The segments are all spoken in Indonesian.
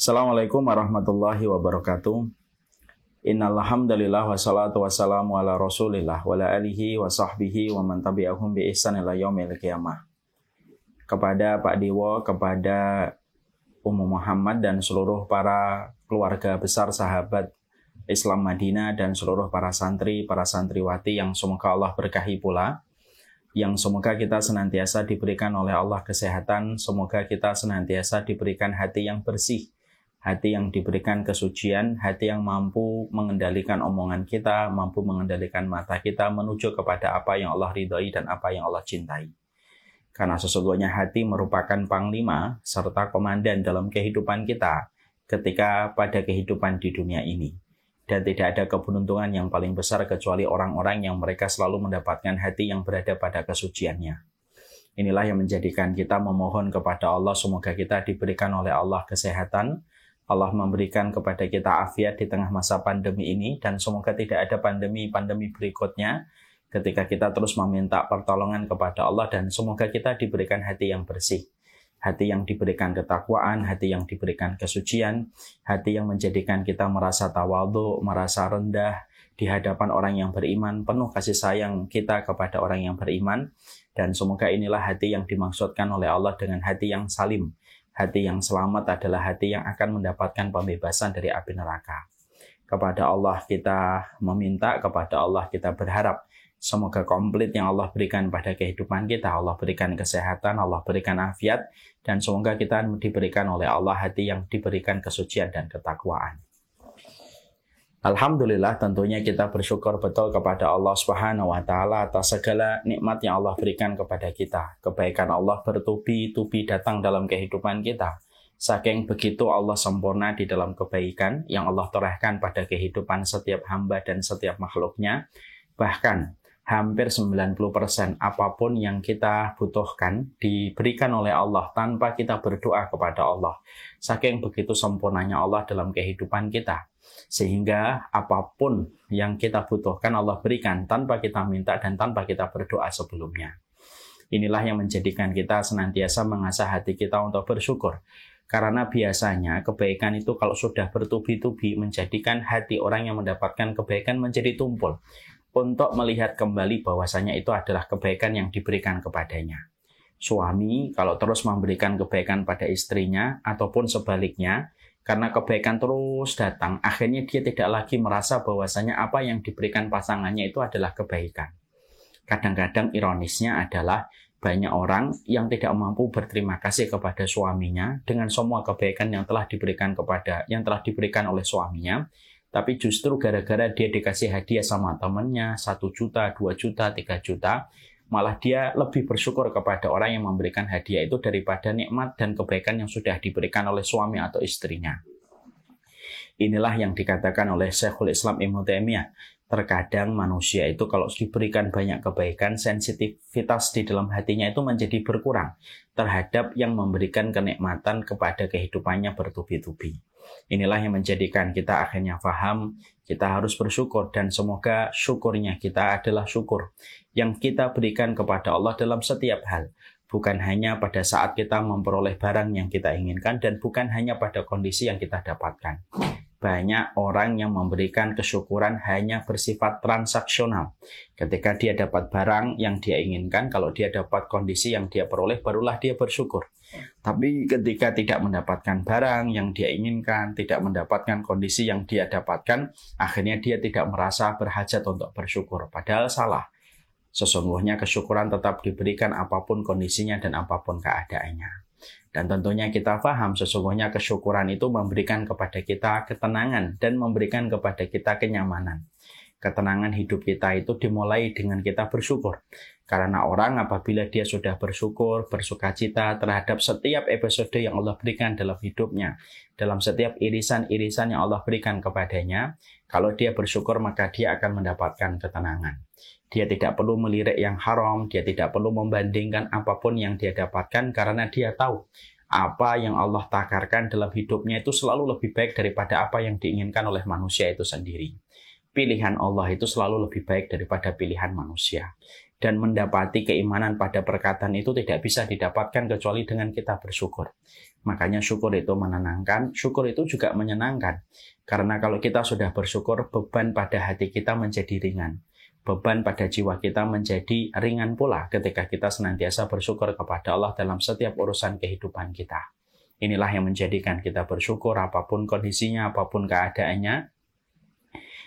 Assalamualaikum warahmatullahi wabarakatuh. Innal hamdalillah wassalatu wassalamu ala Rasulillah wa ala alihi wa sahbihi wa man tabi'ahum bi ihsan ila yaumil qiyamah. Kepada Pak Dewo, kepada Ummu Muhammad dan seluruh para keluarga besar sahabat Islam Madinah dan seluruh para santri, para santriwati yang semoga Allah berkahi pula. Yang semoga kita senantiasa diberikan oleh Allah kesehatan, semoga kita senantiasa diberikan hati yang bersih, hati yang diberikan kesucian, hati yang mampu mengendalikan omongan kita, mampu mengendalikan mata kita menuju kepada apa yang Allah ridhai dan apa yang Allah cintai. Karena sesungguhnya hati merupakan panglima serta komandan dalam kehidupan kita ketika pada kehidupan di dunia ini. Dan tidak ada keberuntungan yang paling besar kecuali orang-orang yang mereka selalu mendapatkan hati yang berada pada kesuciannya. Inilah yang menjadikan kita memohon kepada Allah, semoga kita diberikan oleh Allah kesehatan, Allah memberikan kepada kita afiat di tengah masa pandemi ini, dan semoga tidak ada pandemi-pandemi berikutnya ketika kita terus meminta pertolongan kepada Allah, dan semoga kita diberikan hati yang bersih. Hati yang diberikan ketakwaan, hati yang diberikan kesucian, hati yang menjadikan kita merasa tawadhu, merasa rendah di hadapan orang yang beriman, penuh kasih sayang kita kepada orang yang beriman. Dan semoga inilah hati yang dimaksudkan oleh Allah dengan hati yang salim. Hati yang selamat adalah hati yang akan mendapatkan pembebasan dari api neraka. Kepada Allah kita meminta, kepada Allah kita berharap. Semoga komplit yang Allah berikan pada kehidupan kita, Allah berikan kesehatan, Allah berikan afiat, dan semoga kita diberikan oleh Allah hati yang diberikan kesucian dan ketakwaan. Alhamdulillah, tentunya kita bersyukur betul kepada Allah Subhanahu wa Ta'ala atas segala nikmat yang Allah berikan kepada kita. Kebaikan Allah bertubi-tubi datang dalam kehidupan kita. Saking begitu Allah sempurna di dalam kebaikan yang Allah torehkan pada kehidupan setiap hamba dan setiap makhluknya. Bahkan hampir 90% apapun yang kita butuhkan diberikan oleh Allah tanpa kita berdoa kepada Allah. Saking begitu sempurnanya Allah dalam kehidupan kita. Sehingga apapun yang kita butuhkan Allah berikan tanpa kita minta dan tanpa kita berdoa sebelumnya. Inilah yang menjadikan kita senantiasa mengasah hati kita untuk bersyukur. Karena biasanya kebaikan itu kalau sudah bertubi-tubi menjadikan hati orang yang mendapatkan kebaikan menjadi tumpul. Untuk melihat kembali bahwasanya itu adalah kebaikan yang diberikan kepadanya. Suami kalau terus memberikan kebaikan pada istrinya ataupun sebaliknya, karena kebaikan terus datang, akhirnya dia tidak lagi merasa bahwasanya apa yang diberikan pasangannya itu adalah kebaikan. Kadang-kadang ironisnya adalah banyak orang yang tidak mampu berterima kasih kepada suaminya dengan semua kebaikan yang telah diberikan oleh suaminya. Tapi justru gara-gara dia dikasih hadiah sama temannya 1 juta, 2 juta, 3 juta, malah dia lebih bersyukur kepada orang yang memberikan hadiah itu daripada nikmat dan kebaikan yang sudah diberikan oleh suami atau istrinya. Inilah yang dikatakan oleh Syekhul Islam Ibnu Taimiyah. Terkadang manusia itu kalau diberikan banyak kebaikan, sensitivitas di dalam hatinya itu menjadi berkurang terhadap yang memberikan kenikmatan kepada kehidupannya bertubi-tubi. Inilah yang menjadikan kita akhirnya paham, kita harus bersyukur dan semoga syukurnya kita adalah syukur yang kita berikan kepada Allah dalam setiap hal. Bukan hanya pada saat kita memperoleh barang yang kita inginkan dan bukan hanya pada kondisi yang kita dapatkan. Banyak orang yang memberikan kesyukuran hanya bersifat transaksional. Ketika dia dapat barang yang dia inginkan, kalau dia dapat kondisi yang dia peroleh, barulah dia bersyukur. Tapi ketika tidak mendapatkan barang yang dia inginkan, tidak mendapatkan kondisi yang dia dapatkan, akhirnya dia tidak merasa berhajat untuk bersyukur. Padahal salah. Sesungguhnya kesyukuran tetap diberikan apapun kondisinya dan apapun keadaannya. Dan tentunya kita paham sesungguhnya kesyukuran itu memberikan kepada kita ketenangan dan memberikan kepada kita kenyamanan. Ketenangan hidup kita itu dimulai dengan kita bersyukur. Karena orang apabila dia sudah bersyukur, bersukacita terhadap setiap episode yang Allah berikan dalam hidupnya, dalam setiap irisan-irisan yang Allah berikan kepadanya, kalau dia bersyukur maka dia akan mendapatkan ketenangan. Dia tidak perlu melirik yang haram, dia tidak perlu membandingkan apapun yang dia dapatkan karena dia tahu apa yang Allah takarkan dalam hidupnya itu selalu lebih baik daripada apa yang diinginkan oleh manusia itu sendiri. Pilihan Allah itu selalu lebih baik daripada pilihan manusia. dan mendapati keimanan pada perkataan itu tidak bisa didapatkan kecuali dengan kita bersyukur. Makanya syukur itu menenangkan, syukur itu juga menyenangkan. Karena kalau kita sudah bersyukur, beban pada hati kita menjadi ringan. Beban pada jiwa kita menjadi ringan pula ketika kita senantiasa bersyukur kepada Allah dalam setiap urusan kehidupan kita. Inilah yang menjadikan kita bersyukur apapun kondisinya, apapun keadaannya.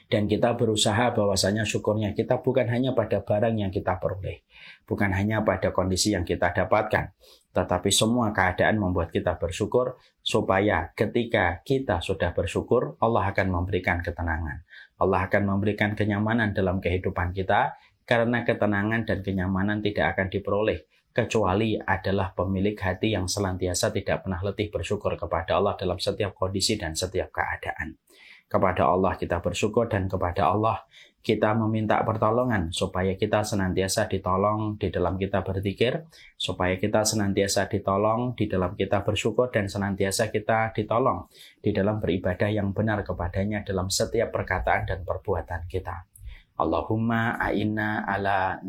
Dan kita berusaha bahwasanya syukurnya kita bukan hanya pada barang yang kita peroleh, bukan hanya pada kondisi yang kita dapatkan, tetapi semua keadaan membuat kita bersyukur, supaya ketika kita sudah bersyukur, Allah akan memberikan ketenangan. Allah akan memberikan kenyamanan dalam kehidupan kita, karena ketenangan dan kenyamanan tidak akan diperoleh, kecuali adalah pemilik hati yang senantiasa tidak pernah letih bersyukur kepada Allah dalam setiap kondisi dan setiap keadaan. Kepada Allah kita bersyukur dan kepada Allah kita meminta pertolongan supaya kita senantiasa ditolong di dalam kita berzikir, supaya kita senantiasa ditolong di dalam kita bersyukur dan senantiasa kita ditolong di dalam beribadah yang benar kepadanya dalam setiap perkataan dan perbuatan kita. Allahumma a'inna ala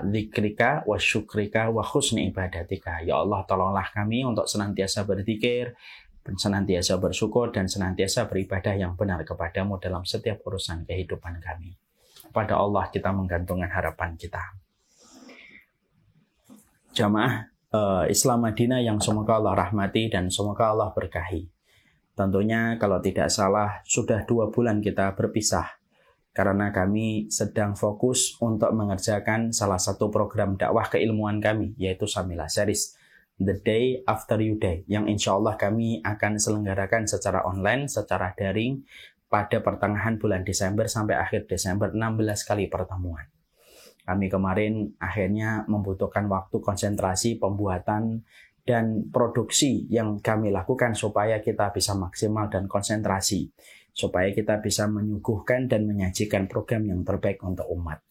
dzikrika wa syukrika wa husni ibadatika. Ya Allah, tolonglah kami untuk senantiasa berzikir, senantiasa bersyukur dan senantiasa beribadah yang benar kepadamu dalam setiap urusan kehidupan kami. Pada Allah kita menggantungkan harapan kita. Jamaah Islam Madinah yang semoga Allah rahmati dan semoga Allah berkahi. Tentunya kalau tidak salah sudah 2 bulan kita berpisah karena kami sedang fokus untuk mengerjakan salah satu program dakwah keilmuan kami, yaitu Samila Series The Day After You Day, yang insya Allah kami akan selenggarakan secara online, secara daring pada pertengahan bulan Desember sampai akhir Desember, 16 kali pertemuan. Kami kemarin akhirnya membutuhkan waktu konsentrasi, pembuatan, dan produksi yang kami lakukan supaya kita bisa maksimal dan konsentrasi, supaya kita bisa menyuguhkan dan menyajikan program yang terbaik untuk umat.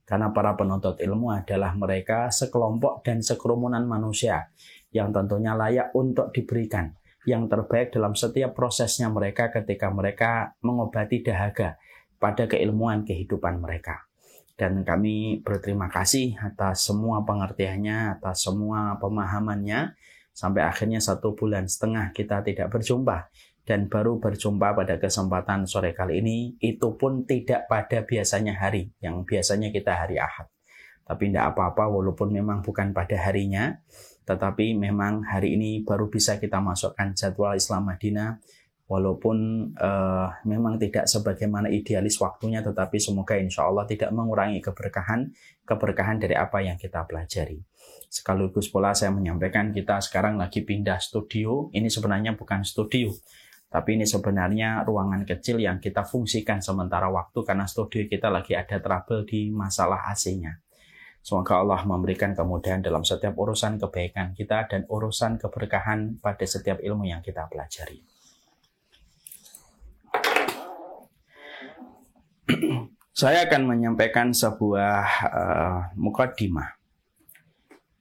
Karena para penuntut ilmu adalah mereka sekelompok dan sekerumunan manusia yang tentunya layak untuk diberikan yang terbaik dalam setiap prosesnya mereka ketika mereka mengobati dahaga pada keilmuan kehidupan mereka. Dan kami berterima kasih atas semua pengertiannya, atas semua pemahamannya, sampai akhirnya 1,5 bulan kita tidak berjumpa. Dan baru berjumpa pada kesempatan sore kali ini, itu pun tidak pada biasanya hari, yang biasanya kita hari Ahad. Tapi tidak apa-apa, walaupun memang bukan pada harinya, tetapi memang hari ini baru bisa kita masukkan jadwal Islam Madinah, walaupun memang tidak sebagaimana idealis waktunya, tetapi semoga insya Allah tidak mengurangi keberkahan dari apa yang kita pelajari. Sekaligus pula saya menyampaikan kita sekarang lagi pindah studio, ini sebenarnya bukan studio, tapi ini sebenarnya ruangan kecil yang kita fungsikan sementara waktu karena studio kita lagi ada trouble di masalah AC-nya. Semoga Allah memberikan kemudahan dalam setiap urusan kebaikan kita dan urusan keberkahan pada setiap ilmu yang kita pelajari. Saya akan menyampaikan sebuah mukaddimah.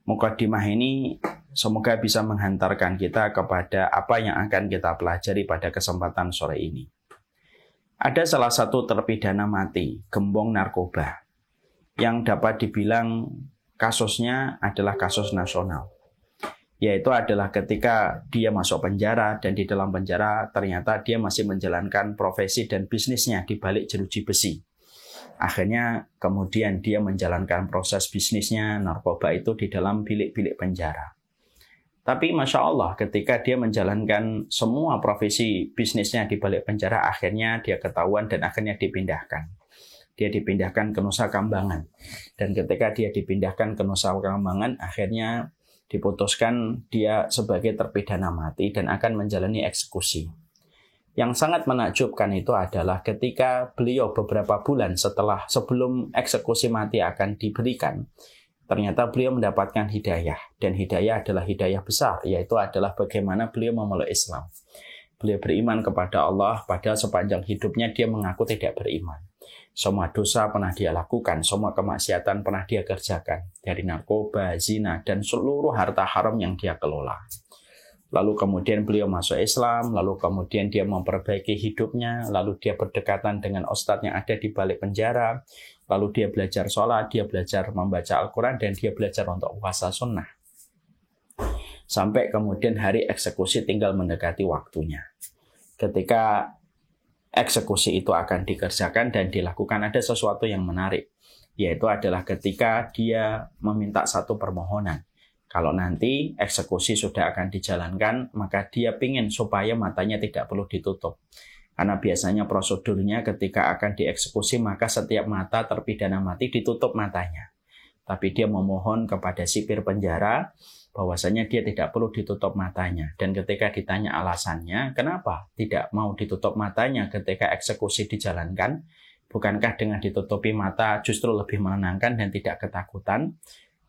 Mukaddimah ini semoga bisa menghantarkan kita kepada apa yang akan kita pelajari pada kesempatan sore ini. Ada salah satu terpidana mati, gembong narkoba, yang dapat dibilang kasusnya adalah kasus nasional. Yaitu adalah ketika dia masuk penjara dan di dalam penjara ternyata dia masih menjalankan profesi dan bisnisnya di balik jeruji besi. Akhirnya kemudian dia menjalankan proses bisnisnya narkoba itu di dalam bilik-bilik penjara. Tapi Masya Allah ketika dia menjalankan semua profesi bisnisnya di balik penjara, akhirnya dia ketahuan dan akhirnya dipindahkan. Dia dipindahkan ke Nusa Kambangan. Dan ketika dia dipindahkan ke Nusa Kambangan, akhirnya diputuskan dia sebagai terpidana mati dan akan menjalani eksekusi. Yang sangat menakjubkan itu adalah ketika beliau beberapa bulan sebelum eksekusi mati akan diberikan, ternyata beliau mendapatkan hidayah. Dan hidayah adalah hidayah besar, yaitu adalah bagaimana beliau memeluk Islam. Beliau beriman kepada Allah, padahal sepanjang hidupnya dia mengaku tidak beriman. Semua dosa pernah dia lakukan, semua kemaksiatan pernah dia kerjakan. Dari narkoba, zina, dan seluruh harta haram yang dia kelola. Lalu kemudian beliau masuk Islam, lalu kemudian dia memperbaiki hidupnya, lalu dia berdekatan dengan ustadz yang ada di balik penjara, lalu dia belajar sholat, dia belajar membaca Al-Quran, dan dia belajar untuk puasa sunnah. Sampai kemudian hari eksekusi tinggal mendekati waktunya. Ketika eksekusi itu akan dikerjakan dan dilakukan, ada sesuatu yang menarik, yaitu adalah ketika dia meminta satu permohonan. Kalau nanti eksekusi sudah akan dijalankan, maka dia ingin supaya matanya tidak perlu ditutup. Karena biasanya prosedurnya ketika akan dieksekusi, maka setiap mata terpidana mati ditutup matanya. Tapi dia memohon kepada sipir penjara bahwasanya dia tidak perlu ditutup matanya. Dan ketika ditanya alasannya, kenapa tidak mau ditutup matanya ketika eksekusi dijalankan, bukankah dengan ditutupi mata justru lebih menenangkan dan tidak ketakutan?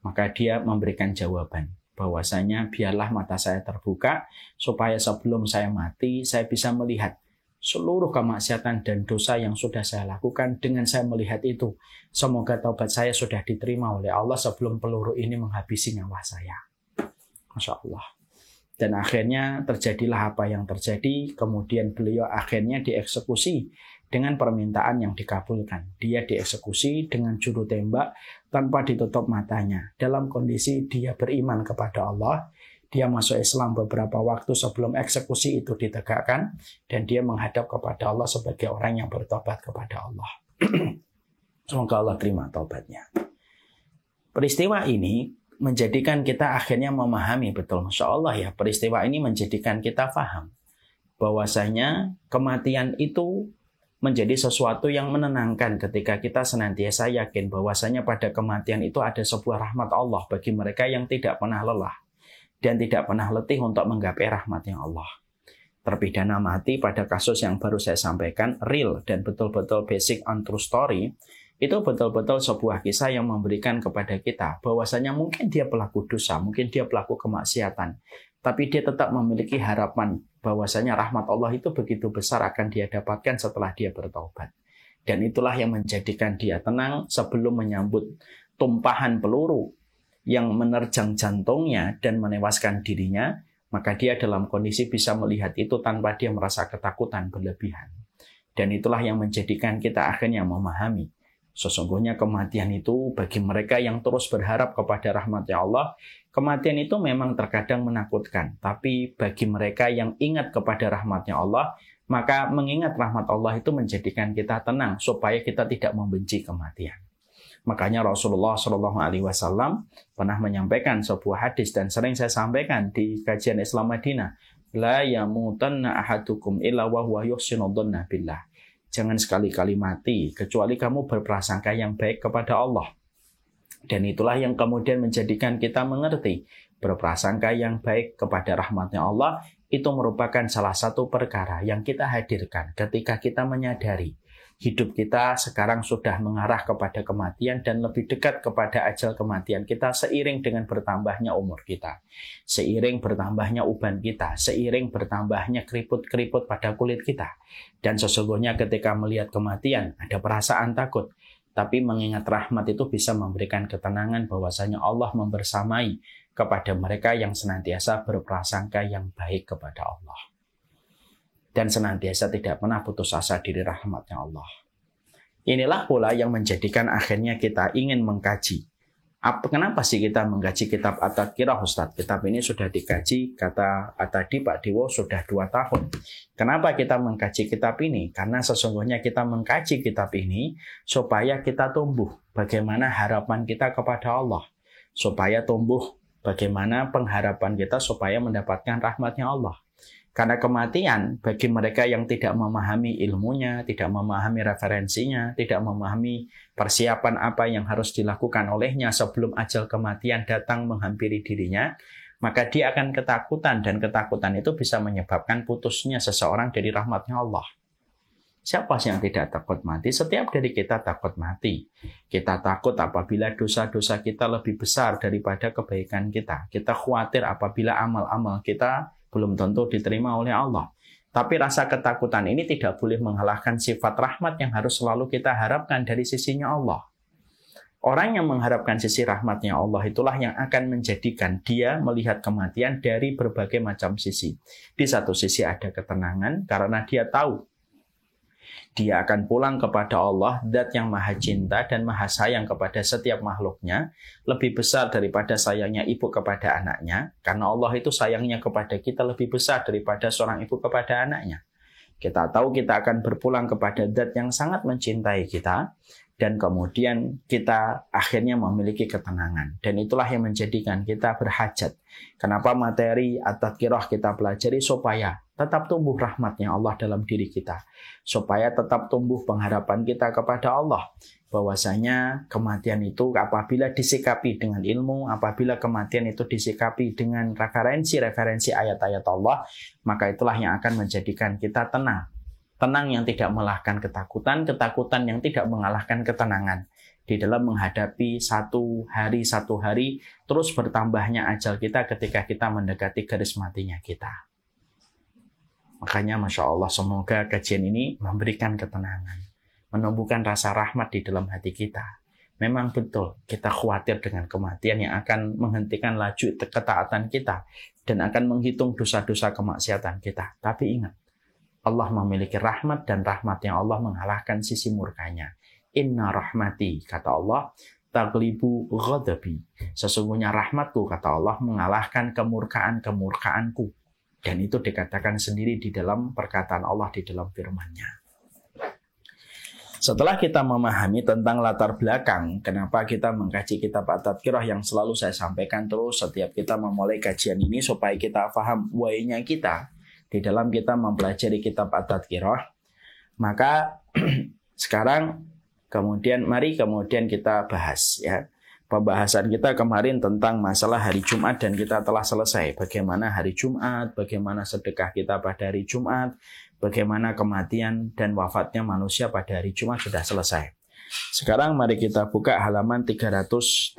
Maka dia memberikan jawaban bahwasanya biarlah mata saya terbuka supaya sebelum saya mati saya bisa melihat seluruh kemaksiatan dan dosa yang sudah saya lakukan. Dengan saya melihat itu, semoga taubat saya sudah diterima oleh Allah sebelum peluru ini menghabisi nyawa saya. Masya Allah. Dan akhirnya terjadilah apa yang terjadi. Kemudian beliau akhirnya dieksekusi dengan permintaan yang dikabulkan. Dia dieksekusi dengan juru tembak tanpa ditutup matanya. Dalam kondisi dia beriman kepada Allah. Dia masuk Islam beberapa waktu sebelum eksekusi itu ditegakkan. Dan dia menghadap kepada Allah sebagai orang yang bertobat kepada Allah. Semoga Allah terima taubatnya. Peristiwa ini menjadikan kita akhirnya memahami betul. Masya Allah ya, peristiwa ini menjadikan kita paham bahwasanya kematian itu menjadi sesuatu yang menenangkan ketika kita senantiasa yakin bahwasanya pada kematian itu ada sebuah rahmat Allah bagi mereka yang tidak pernah lelah dan tidak pernah letih untuk menggapai rahmatnya Allah. Terpidana mati pada kasus yang baru saya sampaikan, real dan betul-betul basic and true story, itu betul-betul sebuah kisah yang memberikan kepada kita bahwasanya mungkin dia pelaku dosa, mungkin dia pelaku kemaksiatan, tapi dia tetap memiliki harapan bahwasanya rahmat Allah itu begitu besar akan dia dapatkan setelah dia bertaubat. Dan itulah yang menjadikan dia tenang sebelum menyambut tumpahan peluru yang menerjang jantungnya dan menewaskan dirinya, maka dia dalam kondisi bisa melihat itu tanpa dia merasa ketakutan berlebihan. Dan itulah yang menjadikan kita akhirnya memahami sesungguhnya kematian itu bagi mereka yang terus berharap kepada rahmat-Nya Allah, kematian itu memang terkadang menakutkan. Tapi bagi mereka yang ingat kepada rahmat-Nya Allah, maka mengingat rahmat Allah itu menjadikan kita tenang supaya kita tidak membenci kematian. Makanya Rasulullah SAW pernah menyampaikan sebuah hadis dan sering saya sampaikan di kajian Islam Madinah. La yamutanna ahadukum illa wa huwa yuhsinu dhanna billah. Jangan sekali-kali mati, kecuali kamu berprasangka yang baik kepada Allah. Dan itulah yang kemudian menjadikan kita mengerti, berprasangka yang baik kepada rahmatnya Allah, itu merupakan salah satu perkara yang kita hadirkan ketika kita menyadari hidup kita sekarang sudah mengarah kepada kematian dan lebih dekat kepada ajal kematian kita seiring dengan bertambahnya umur kita, seiring bertambahnya uban kita, seiring bertambahnya keriput-keriput pada kulit kita. Dan sesungguhnya ketika melihat kematian ada perasaan takut, tapi mengingat rahmat itu bisa memberikan ketenangan bahwasanya Allah membersamai kepada mereka yang senantiasa berprasangka yang baik kepada Allah. Dan senantiasa tidak pernah putus asa dari rahmatnya Allah. Inilah pula yang menjadikan akhirnya kita ingin mengkaji. Kenapa sih kita mengkaji kitab At-Tadhkirah, Ustaz? Kitab ini sudah dikaji, kata tadi Pak Dewo, sudah 2 tahun. Kenapa kita mengkaji kitab ini? Karena sesungguhnya kita mengkaji kitab ini supaya kita tumbuh bagaimana harapan kita kepada Allah. Supaya tumbuh bagaimana pengharapan kita supaya mendapatkan rahmatnya Allah. Karena kematian bagi mereka yang tidak memahami ilmunya, tidak memahami referensinya, tidak memahami persiapan apa yang harus dilakukan olehnya sebelum ajal kematian datang menghampiri dirinya, maka dia akan ketakutan dan ketakutan itu bisa menyebabkan putusnya seseorang dari rahmatnya Allah. Siapa yang tidak takut mati? Setiap dari kita takut mati. Kita takut apabila dosa-dosa kita lebih besar daripada kebaikan kita. Kita khawatir apabila amal-amal kita belum tentu diterima oleh Allah. Tapi rasa ketakutan ini tidak boleh mengalahkan sifat rahmat yang harus selalu kita harapkan dari sisinya Allah. Orang yang mengharapkan sisi rahmatnya Allah itulah yang akan menjadikan dia melihat kematian dari berbagai macam sisi. Di satu sisi ada ketenangan karena dia tahu Dia akan pulang kepada Allah, Zat yang maha cinta dan maha sayang kepada setiap makhluknya, lebih besar daripada sayangnya ibu kepada anaknya, karena Allah itu sayangnya kepada kita lebih besar daripada seorang ibu kepada anaknya. Kita tahu kita akan berpulang kepada Zat yang sangat mencintai kita, dan kemudian kita akhirnya memiliki ketenangan. Dan itulah yang menjadikan kita berhajat. Kenapa materi at-tadhkirah kita pelajari? Supaya tetap tumbuh rahmatnya Allah dalam diri kita. Supaya tetap tumbuh pengharapan kita kepada Allah. Bahwasanya kematian itu apabila disikapi dengan ilmu, apabila kematian itu disikapi dengan referensi ayat-ayat Allah, maka itulah yang akan menjadikan kita tenang. Tenang yang tidak mengalahkan ketakutan, ketakutan yang tidak mengalahkan ketenangan. Di dalam menghadapi satu hari, terus bertambahnya ajal kita ketika kita mendekati garis matinya kita. Makanya Masya Allah, semoga kajian ini memberikan ketenangan. Menumbuhkan rasa rahmat di dalam hati kita. Memang betul, kita khawatir dengan kematian yang akan menghentikan laju ketaatan kita. Dan akan menghitung dosa-dosa kemaksiatan kita. Tapi ingat, Allah memiliki rahmat dan rahmatnya Allah mengalahkan sisi murkanya. Inna rahmati, kata Allah, taglibu ghadabi. Sesungguhnya rahmatku, kata Allah, mengalahkan kemurkaanku. Dan itu dikatakan sendiri di dalam perkataan Allah di dalam firman-Nya. Setelah kita memahami tentang latar belakang, kenapa kita mengkaji kitab At-Tadhkirah yang selalu saya sampaikan terus setiap kita memulai kajian ini supaya kita paham why-nya kita. Di dalam kita mempelajari kitab At-Tadhkirah, maka sekarang mari kita bahas ya. Pembahasan kita kemarin tentang masalah hari Jumat dan kita telah selesai. Bagaimana hari Jumat, bagaimana sedekah kita pada hari Jumat, bagaimana kematian dan wafatnya manusia pada hari Jumat sudah selesai. Sekarang mari kita buka halaman 386.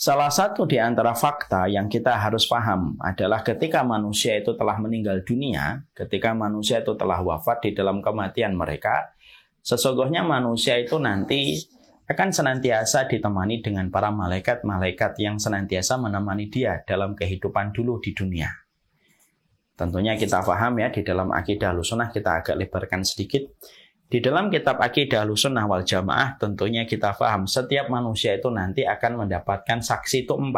Salah satu di antara fakta yang kita harus paham adalah ketika manusia itu telah meninggal dunia, ketika manusia itu telah wafat di dalam kematian mereka, sesungguhnya manusia itu nanti akan senantiasa ditemani dengan para malaikat-malaikat yang senantiasa menemani dia dalam kehidupan dulu di dunia. Tentunya kita paham ya, di dalam akidah Ahlussunnah kita agak lebarkan sedikit. Di dalam kitab Aqidah Ahlussunnah wal Jamaah tentunya kita paham setiap manusia itu nanti akan mendapatkan saksi itu 4.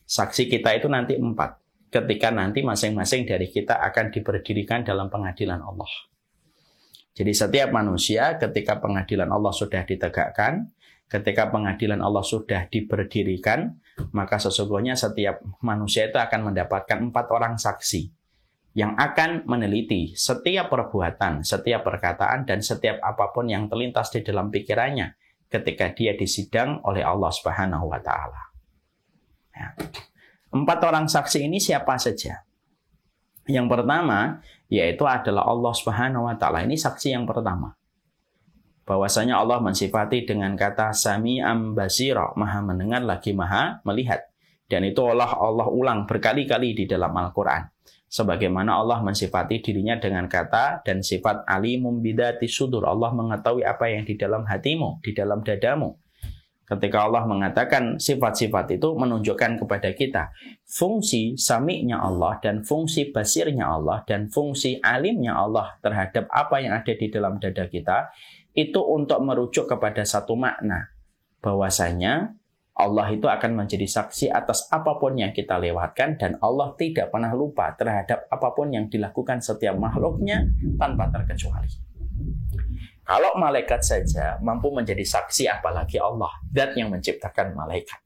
Saksi kita itu nanti 4. Ketika nanti masing-masing dari kita akan diberdirikan dalam pengadilan Allah. Jadi setiap manusia ketika pengadilan Allah sudah ditegakkan, ketika pengadilan Allah sudah diberdirikan, maka sesungguhnya setiap manusia itu akan mendapatkan 4 orang saksi yang akan meneliti setiap perbuatan, setiap perkataan, dan setiap apapun yang terlintas di dalam pikirannya ketika dia disidang oleh Allah Subhanahu wa Ta'ala. Ya. 4 orang saksi ini siapa saja? Yang pertama, yaitu adalah Allah Subhanahu wa Ta'ala. Ini saksi yang pertama. Bahwasanya Allah mensifati dengan kata Sami'am Basira, maha mendengar lagi maha melihat. Dan itu Allah ulang berkali-kali di dalam Al-Quran. Sebagaimana Allah mensifati dirinya dengan kata dan sifat alimum bidati sudur. Allah mengetahui apa yang di dalam hatimu, di dalam dadamu. Ketika Allah mengatakan sifat-sifat itu menunjukkan kepada kita fungsi sami'nya Allah dan fungsi basirnya Allah dan fungsi alimnya Allah terhadap apa yang ada di dalam dada kita, itu untuk merujuk kepada satu makna. Bahwasanya Allah itu akan menjadi saksi atas apapun yang kita lewatkan dan Allah tidak pernah lupa terhadap apapun yang dilakukan setiap makhluknya tanpa terkecuali. Kalau malaikat saja mampu menjadi saksi, apalagi Allah, Zat yang menciptakan malaikat.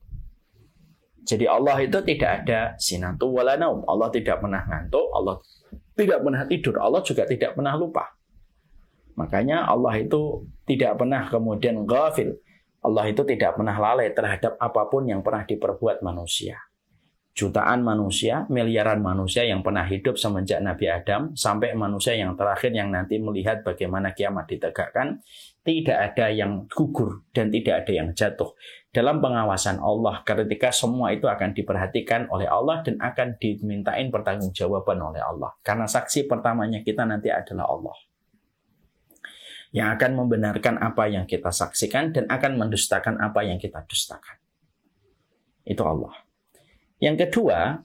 Jadi Allah itu tidak ada sinatu wala naum. Allah tidak pernah ngantuk, Allah tidak pernah tidur, Allah juga tidak pernah lupa. Makanya Allah itu tidak pernah kemudian ghafil. Allah itu tidak pernah lalai terhadap apapun yang pernah diperbuat manusia. Jutaan manusia, miliaran manusia yang pernah hidup semenjak Nabi Adam sampai manusia yang terakhir yang nanti melihat bagaimana kiamat ditegakkan, tidak ada yang gugur dan tidak ada yang jatuh. Dalam pengawasan Allah, ketika semua itu akan diperhatikan oleh Allah dan akan dimintain pertanggungjawaban oleh Allah. Karena saksi pertamanya kita nanti adalah Allah. Yang akan membenarkan apa yang kita saksikan dan akan mendustakan apa yang kita dustakan. Itu Allah. Yang kedua,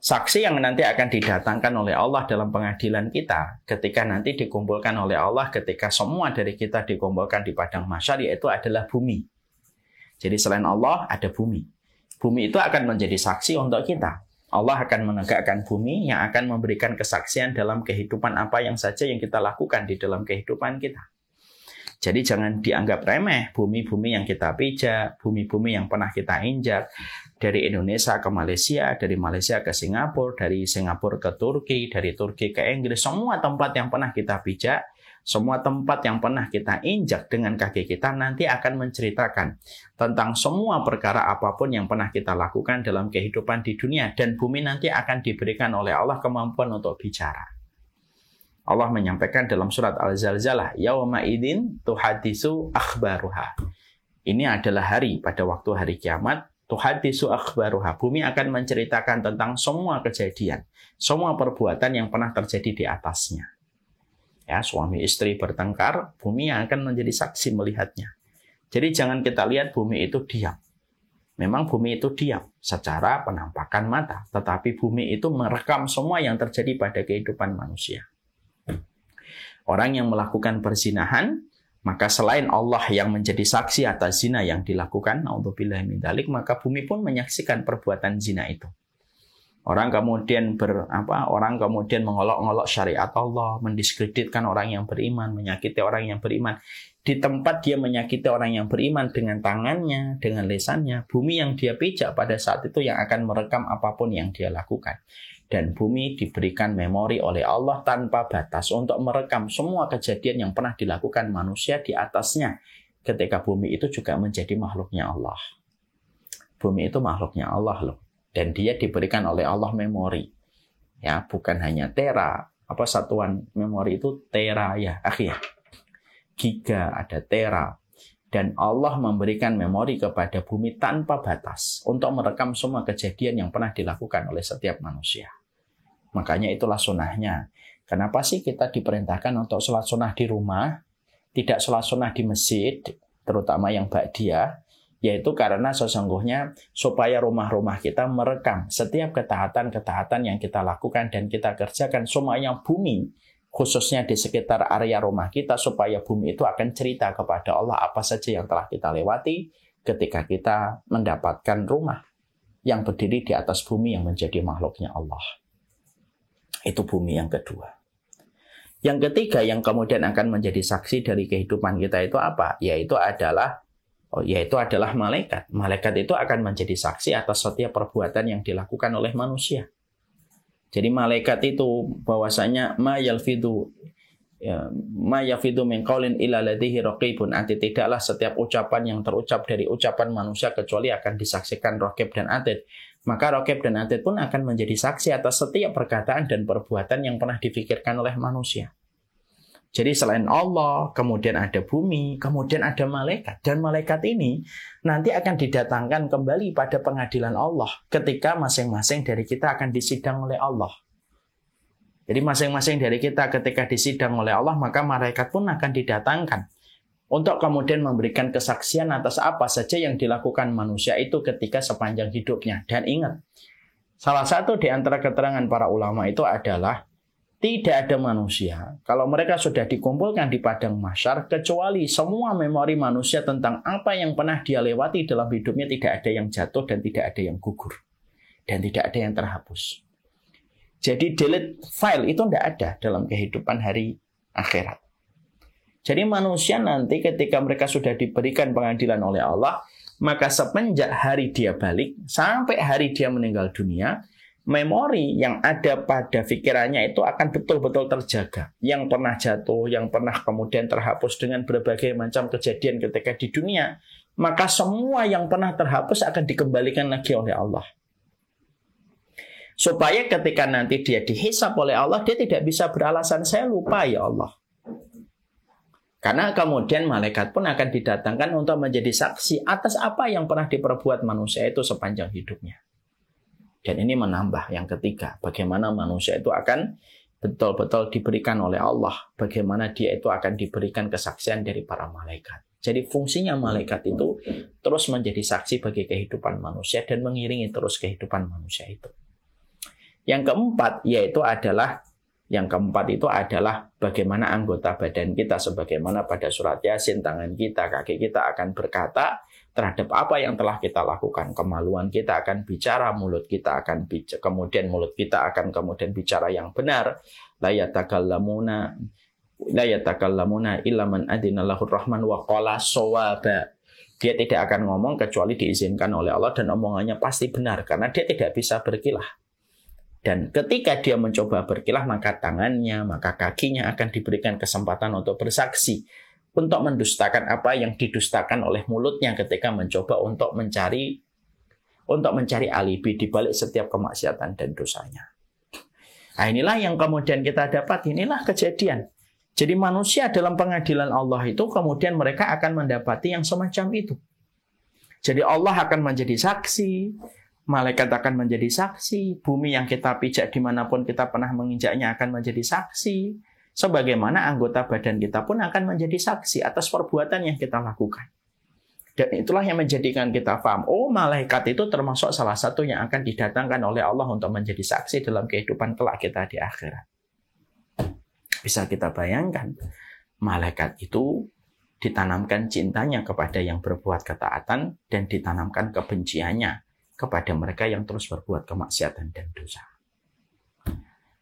Saksi yang nanti akan didatangkan oleh Allah dalam pengadilan kita, ketika nanti dikumpulkan oleh Allah, ketika semua dari kita dikumpulkan di padang mahsyar, yaitu adalah bumi. Jadi selain Allah, ada bumi. Bumi itu akan menjadi saksi untuk kita. Allah akan menegakkan bumi yang akan memberikan kesaksian dalam kehidupan apa yang saja yang kita lakukan di dalam kehidupan kita. Jadi jangan dianggap remeh bumi-bumi yang kita pijak, bumi-bumi yang pernah kita injak, dari Indonesia ke Malaysia, dari Malaysia ke Singapura, dari Singapura ke Turki, dari Turki ke Inggris, semua tempat yang pernah kita pijak, semua tempat yang pernah kita injak dengan kaki kita nanti akan menceritakan tentang semua perkara apapun yang pernah kita lakukan dalam kehidupan di dunia, dan bumi nanti akan diberikan oleh Allah kemampuan untuk bicara. Allah menyampaikan dalam surat Al-Zalzalah, yauma idzin tuhaddisu akhbaruha. Ini adalah hari, pada waktu hari kiamat, tuhaddisu akhbaruha. Bumi akan menceritakan tentang semua kejadian, semua perbuatan yang pernah terjadi di atasnya. Ya, suami istri bertengkar, bumi yang akan menjadi saksi melihatnya. Jadi jangan kita lihat bumi itu diam. Memang bumi itu diam secara penampakan mata, tetapi bumi itu merekam semua yang terjadi pada kehidupan manusia. Orang yang melakukan perzinahan, maka selain Allah yang menjadi saksi atas zina yang dilakukan, naudzubillah min dzalik, maka bumi pun menyaksikan perbuatan zina itu. Orang kemudian mengolok-olok syariat Allah, mendiskreditkan orang yang beriman, menyakiti orang yang beriman. Di tempat dia menyakiti orang yang beriman dengan tangannya, dengan lisannya, bumi yang dia pijak pada saat itu yang akan merekam apapun yang dia lakukan. Dan bumi diberikan memori oleh Allah tanpa batas untuk merekam semua kejadian yang pernah dilakukan manusia di atasnya. Ketika bumi itu juga menjadi makhluknya Allah. Bumi itu makhluknya Allah loh. Dan dia diberikan oleh Allah memori. Ya, bukan hanya tera. Satuan memori itu tera ya, akhirnya. Giga, ada tera. Dan Allah memberikan memori kepada bumi tanpa batas untuk merekam semua kejadian yang pernah dilakukan oleh setiap manusia. Makanya itulah sunnahnya. Kenapa sih kita diperintahkan untuk sholat sunnah di rumah, tidak sholat sunnah di masjid, terutama yang ba'diyah, yaitu karena sesungguhnya supaya rumah-rumah kita merekam setiap ketaatan-ketaatan yang kita lakukan dan kita kerjakan, semuanya bumi, khususnya di sekitar area rumah kita, supaya bumi itu akan cerita kepada Allah apa saja yang telah kita lewati ketika kita mendapatkan rumah yang berdiri di atas bumi yang menjadi makhluknya Allah. Itu bumi yang kedua. Yang ketiga yang kemudian akan menjadi saksi dari kehidupan kita itu apa? Yaitu adalah malaikat. Malaikat itu akan menjadi saksi atas setiap perbuatan yang dilakukan oleh manusia. Jadi malaikat itu bahwasanya ma yalfidu min qaulin illa ladaihi raqibun. Tidaklah setiap ucapan yang terucap dari ucapan manusia kecuali akan disaksikan raqib dan atid. Maka raqib dan atid pun akan menjadi saksi atas setiap perkataan dan perbuatan yang pernah difikirkan oleh manusia. Jadi selain Allah, kemudian ada bumi, kemudian ada malaikat. Dan malaikat ini nanti akan didatangkan kembali pada pengadilan Allah ketika masing-masing dari kita akan disidang oleh Allah. Jadi masing-masing dari kita ketika disidang oleh Allah, maka malaikat pun akan didatangkan untuk kemudian memberikan kesaksian atas apa saja yang dilakukan manusia itu ketika sepanjang hidupnya. Dan ingat, salah satu di antara keterangan para ulama itu adalah tidak ada manusia, kalau mereka sudah dikumpulkan di padang mahsyar, kecuali semua memori manusia tentang apa yang pernah dia lewati dalam hidupnya tidak ada yang jatuh dan tidak ada yang gugur. Dan tidak ada yang terhapus. Jadi delete file itu tidak ada dalam kehidupan hari akhirat. Jadi manusia nanti ketika mereka sudah diberikan pengadilan oleh Allah, maka semenjak hari dia balik sampai hari dia meninggal dunia, memori yang ada pada pikirannya itu akan betul-betul terjaga. Yang pernah jatuh, yang pernah kemudian terhapus dengan berbagai macam kejadian ketika di dunia, maka semua yang pernah terhapus akan dikembalikan lagi oleh Allah. Supaya ketika nanti dia dihisab oleh Allah, dia tidak bisa beralasan, saya lupa ya Allah. Karena kemudian malaikat pun akan didatangkan untuk menjadi saksi atas apa yang pernah diperbuat manusia itu sepanjang hidupnya. Dan ini menambah yang ketiga, bagaimana manusia itu akan betul-betul diberikan oleh Allah, bagaimana dia itu akan diberikan kesaksian dari para malaikat. Jadi fungsinya malaikat itu terus menjadi saksi bagi kehidupan manusia dan mengiringi terus kehidupan manusia itu. Yang keempat itu adalah bagaimana anggota badan kita, sebagaimana pada surat Yasin, tangan kita, kaki kita akan berkata terhadap apa yang telah kita lakukan. Kemaluan kita akan bicara, mulut kita akan bicara, kemudian mulut kita akan kemudian bicara yang benar. La yatakallamuna illa man adina lahur rahman wa qala shawaba. Dia tidak akan ngomong kecuali diizinkan oleh Allah, dan omongannya pasti benar karena dia tidak bisa berkilah. Dan ketika dia mencoba berkilah, maka tangannya, maka kakinya akan diberikan kesempatan untuk bersaksi, untuk mendustakan apa yang didustakan oleh mulutnya ketika mencoba untuk mencari alibi di balik setiap kemaksiatan dan dosanya. Nah, inilah yang kemudian kita dapat, inilah kejadian. Jadi manusia dalam pengadilan Allah itu kemudian mereka akan mendapati yang semacam itu. Jadi Allah akan menjadi saksi, malaikat akan menjadi saksi, bumi yang kita pijak dimanapun kita pernah menginjaknya akan menjadi saksi, sebagaimana anggota badan kita pun akan menjadi saksi atas perbuatan yang kita lakukan. Dan itulah yang menjadikan kita paham, oh malaikat itu termasuk salah satu yang akan didatangkan oleh Allah untuk menjadi saksi dalam kehidupan kelak kita di akhirat. Bisa kita bayangkan, malaikat itu ditanamkan cintanya kepada yang berbuat ketaatan dan ditanamkan kebenciannya kepada mereka yang terus berbuat kemaksiatan dan dosa.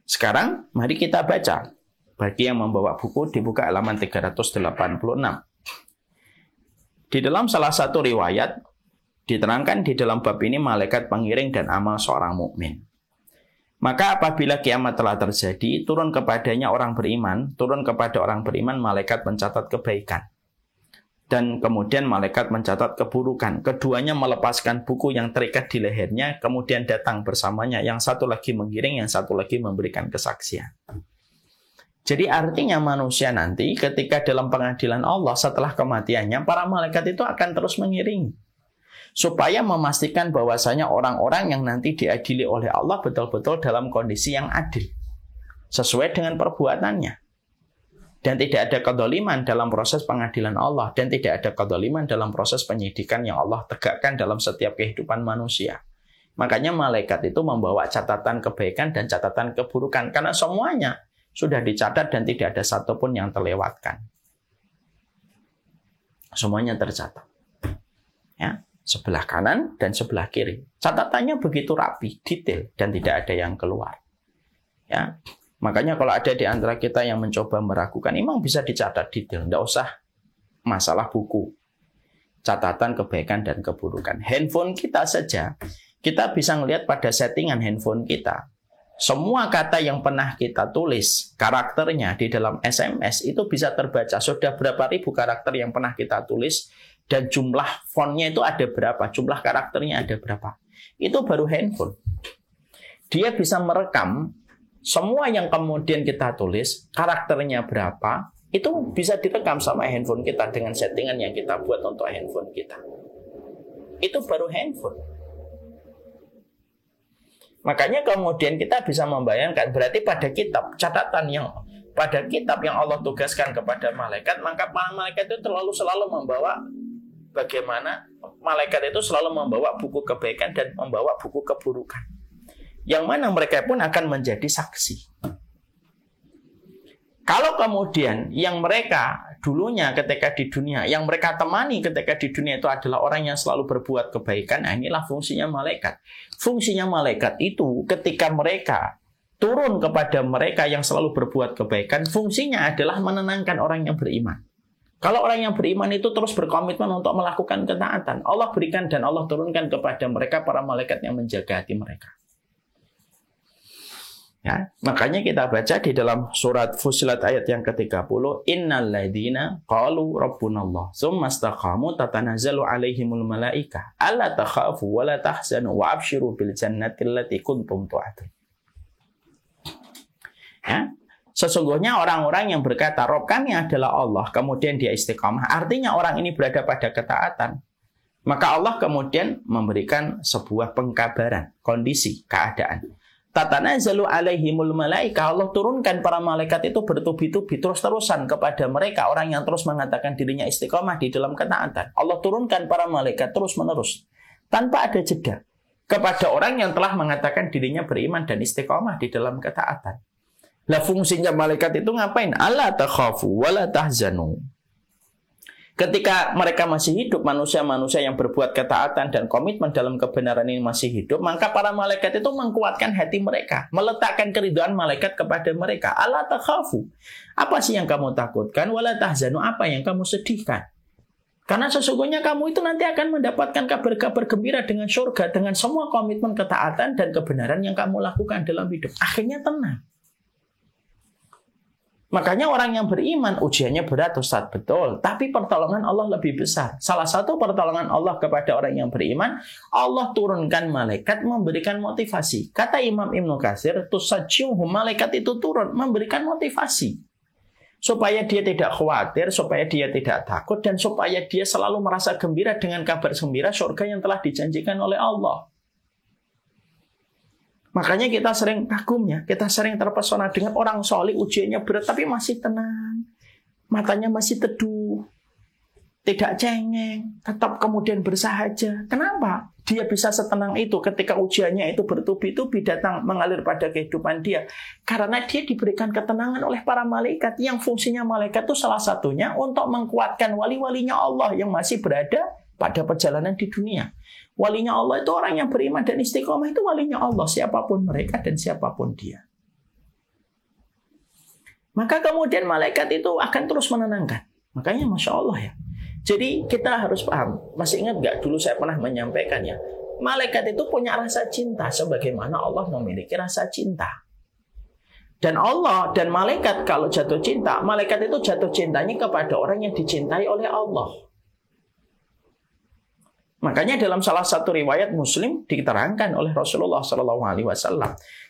Sekarang mari kita baca. Bagi yang membawa buku dibuka halaman 386. Di dalam salah satu riwayat diterangkan di dalam bab ini malaikat pengiring dan amal seorang mukmin. Maka apabila kiamat telah terjadi, turun kepada orang beriman malaikat mencatat kebaikan. Dan kemudian malaikat mencatat keburukan. Keduanya melepaskan buku yang terikat di lehernya, kemudian datang bersamanya. Yang satu lagi mengiring, yang satu lagi memberikan kesaksian. Jadi artinya manusia nanti ketika dalam pengadilan Allah setelah kematiannya, para malaikat itu akan terus mengiringi. Supaya memastikan bahwasanya orang-orang yang nanti diadili oleh Allah betul-betul dalam kondisi yang adil. Sesuai dengan perbuatannya. Dan tidak ada kedzaliman dalam proses pengadilan Allah. Dan tidak ada kedzaliman dalam proses penyidikan yang Allah tegakkan dalam setiap kehidupan manusia. Makanya malaikat itu membawa catatan kebaikan dan catatan keburukan. Karena semuanya sudah dicatat dan tidak ada satupun yang terlewatkan. Semuanya tercatat. Ya, sebelah kanan dan sebelah kiri. Catatannya begitu rapi, detail, dan tidak ada yang keluar. Ya. Makanya kalau ada di antara kita yang mencoba meragukan, memang bisa dicatat detail. Tidak usah masalah buku. Catatan kebaikan dan keburukan. Handphone kita saja, kita bisa melihat pada settingan handphone kita. Semua kata yang pernah kita tulis, karakternya di dalam SMS, itu bisa terbaca. Sudah berapa ribu karakter yang pernah kita tulis, dan jumlah fontnya itu ada berapa, jumlah karakternya ada berapa. Itu baru handphone. Dia bisa merekam semua yang kemudian kita tulis, karakternya berapa, itu bisa direkam sama handphone kita dengan settingan yang kita buat untuk handphone kita. Itu baru handphone. Makanya kemudian kita bisa membayangkan, berarti pada kitab yang Allah tugaskan kepada malaikat, maka para malaikat itu selalu membawa bagaimana malaikat itu selalu membawa buku kebaikan dan membawa buku keburukan. Yang mana mereka pun akan menjadi saksi. Kalau kemudian yang mereka dulunya ketika di dunia, yang mereka temani ketika di dunia itu adalah orang yang selalu berbuat kebaikan, nah inilah fungsinya malaikat. Fungsinya malaikat itu ketika mereka turun kepada mereka yang selalu berbuat kebaikan, fungsinya adalah menenangkan orang yang beriman. Kalau orang yang beriman itu terus berkomitmen untuk melakukan ketaatan, Allah berikan dan Allah turunkan kepada mereka para malaikat yang menjaga hati mereka. Ya, makanya kita baca di dalam surat Fussilat ayat yang ke-30, innal ladzina qalu rabbunallah tsumma istaqamu tatanazzalu alaihimul malaika alla takhafu wa la tahzanu wa abshiru bil jannati allati kuntum tu'adun. Ya, sesungguhnya orang-orang yang berkata Rabb kami adalah Allah, kemudian dia istiqamah, artinya orang ini berada pada ketaatan. Maka Allah kemudian memberikan sebuah pengkabaran, kondisi, keadaan. Tatanazzalu alaihimul malaika, Allah turunkan para malaikat itu bertubi-tubi terus-terusan kepada mereka orang yang terus mengatakan dirinya istiqomah di dalam ketaatan. Allah turunkan para malaikat terus-menerus tanpa ada jeda. kepada orang yang telah mengatakan dirinya beriman dan istiqomah di dalam ketaatan. Lah fungsinya malaikat itu ngapain? Alla takhafu wala tahzanu. Ketika mereka masih hidup, manusia-manusia yang berbuat ketaatan dan komitmen dalam kebenaran ini masih hidup, maka para malaikat itu menguatkan hati mereka, meletakkan keridhaan malaikat kepada mereka. Alla takhafu. Apa sih yang kamu takutkan? Wala tahzanu. Apa yang kamu sedihkan? Karena sesungguhnya kamu itu nanti akan mendapatkan kabar-kabar gembira dengan surga, dengan semua komitmen ketaatan dan kebenaran yang kamu lakukan dalam hidup. Akhirnya tenang. Makanya orang yang beriman ujiannya berat, Ustaz, betul. Tapi pertolongan Allah lebih besar. Salah satu pertolongan Allah kepada orang yang beriman, Allah turunkan malaikat memberikan motivasi. Kata Imam Ibnu Katsir, tusajjuhum, malaikat itu turun memberikan motivasi. Supaya dia tidak khawatir, supaya dia tidak takut, dan supaya dia selalu merasa gembira dengan kabar gembira surga yang telah dijanjikan oleh Allah. Makanya kita sering kagumnya, kita sering terpesona dengan orang soleh ujiannya berat tapi masih tenang. Matanya masih teduh, tidak cengeng, tetap kemudian bersahaja. Kenapa? Dia bisa setenang itu ketika ujiannya itu bertubi-tubi datang mengalir pada kehidupan dia. Karena dia diberikan ketenangan oleh para malaikat. Yang fungsinya malaikat itu salah satunya untuk mengkuatkan wali-walinya Allah yang masih berada pada perjalanan di dunia. Walinya Allah itu orang yang beriman dan istiqomah, itu walinya Allah, siapapun mereka dan siapapun dia. Maka kemudian malaikat itu akan terus menenangkan. Makanya Masya Allah ya. Jadi kita harus paham. Masih ingat gak dulu saya pernah menyampaikan ya, malaikat itu punya rasa cinta sebagaimana Allah memiliki rasa cinta. Dan Allah dan malaikat kalau jatuh cinta, malaikat itu jatuh cintanya kepada orang yang dicintai oleh Allah. Makanya dalam salah satu riwayat Muslim diterangkan oleh Rasulullah SAW,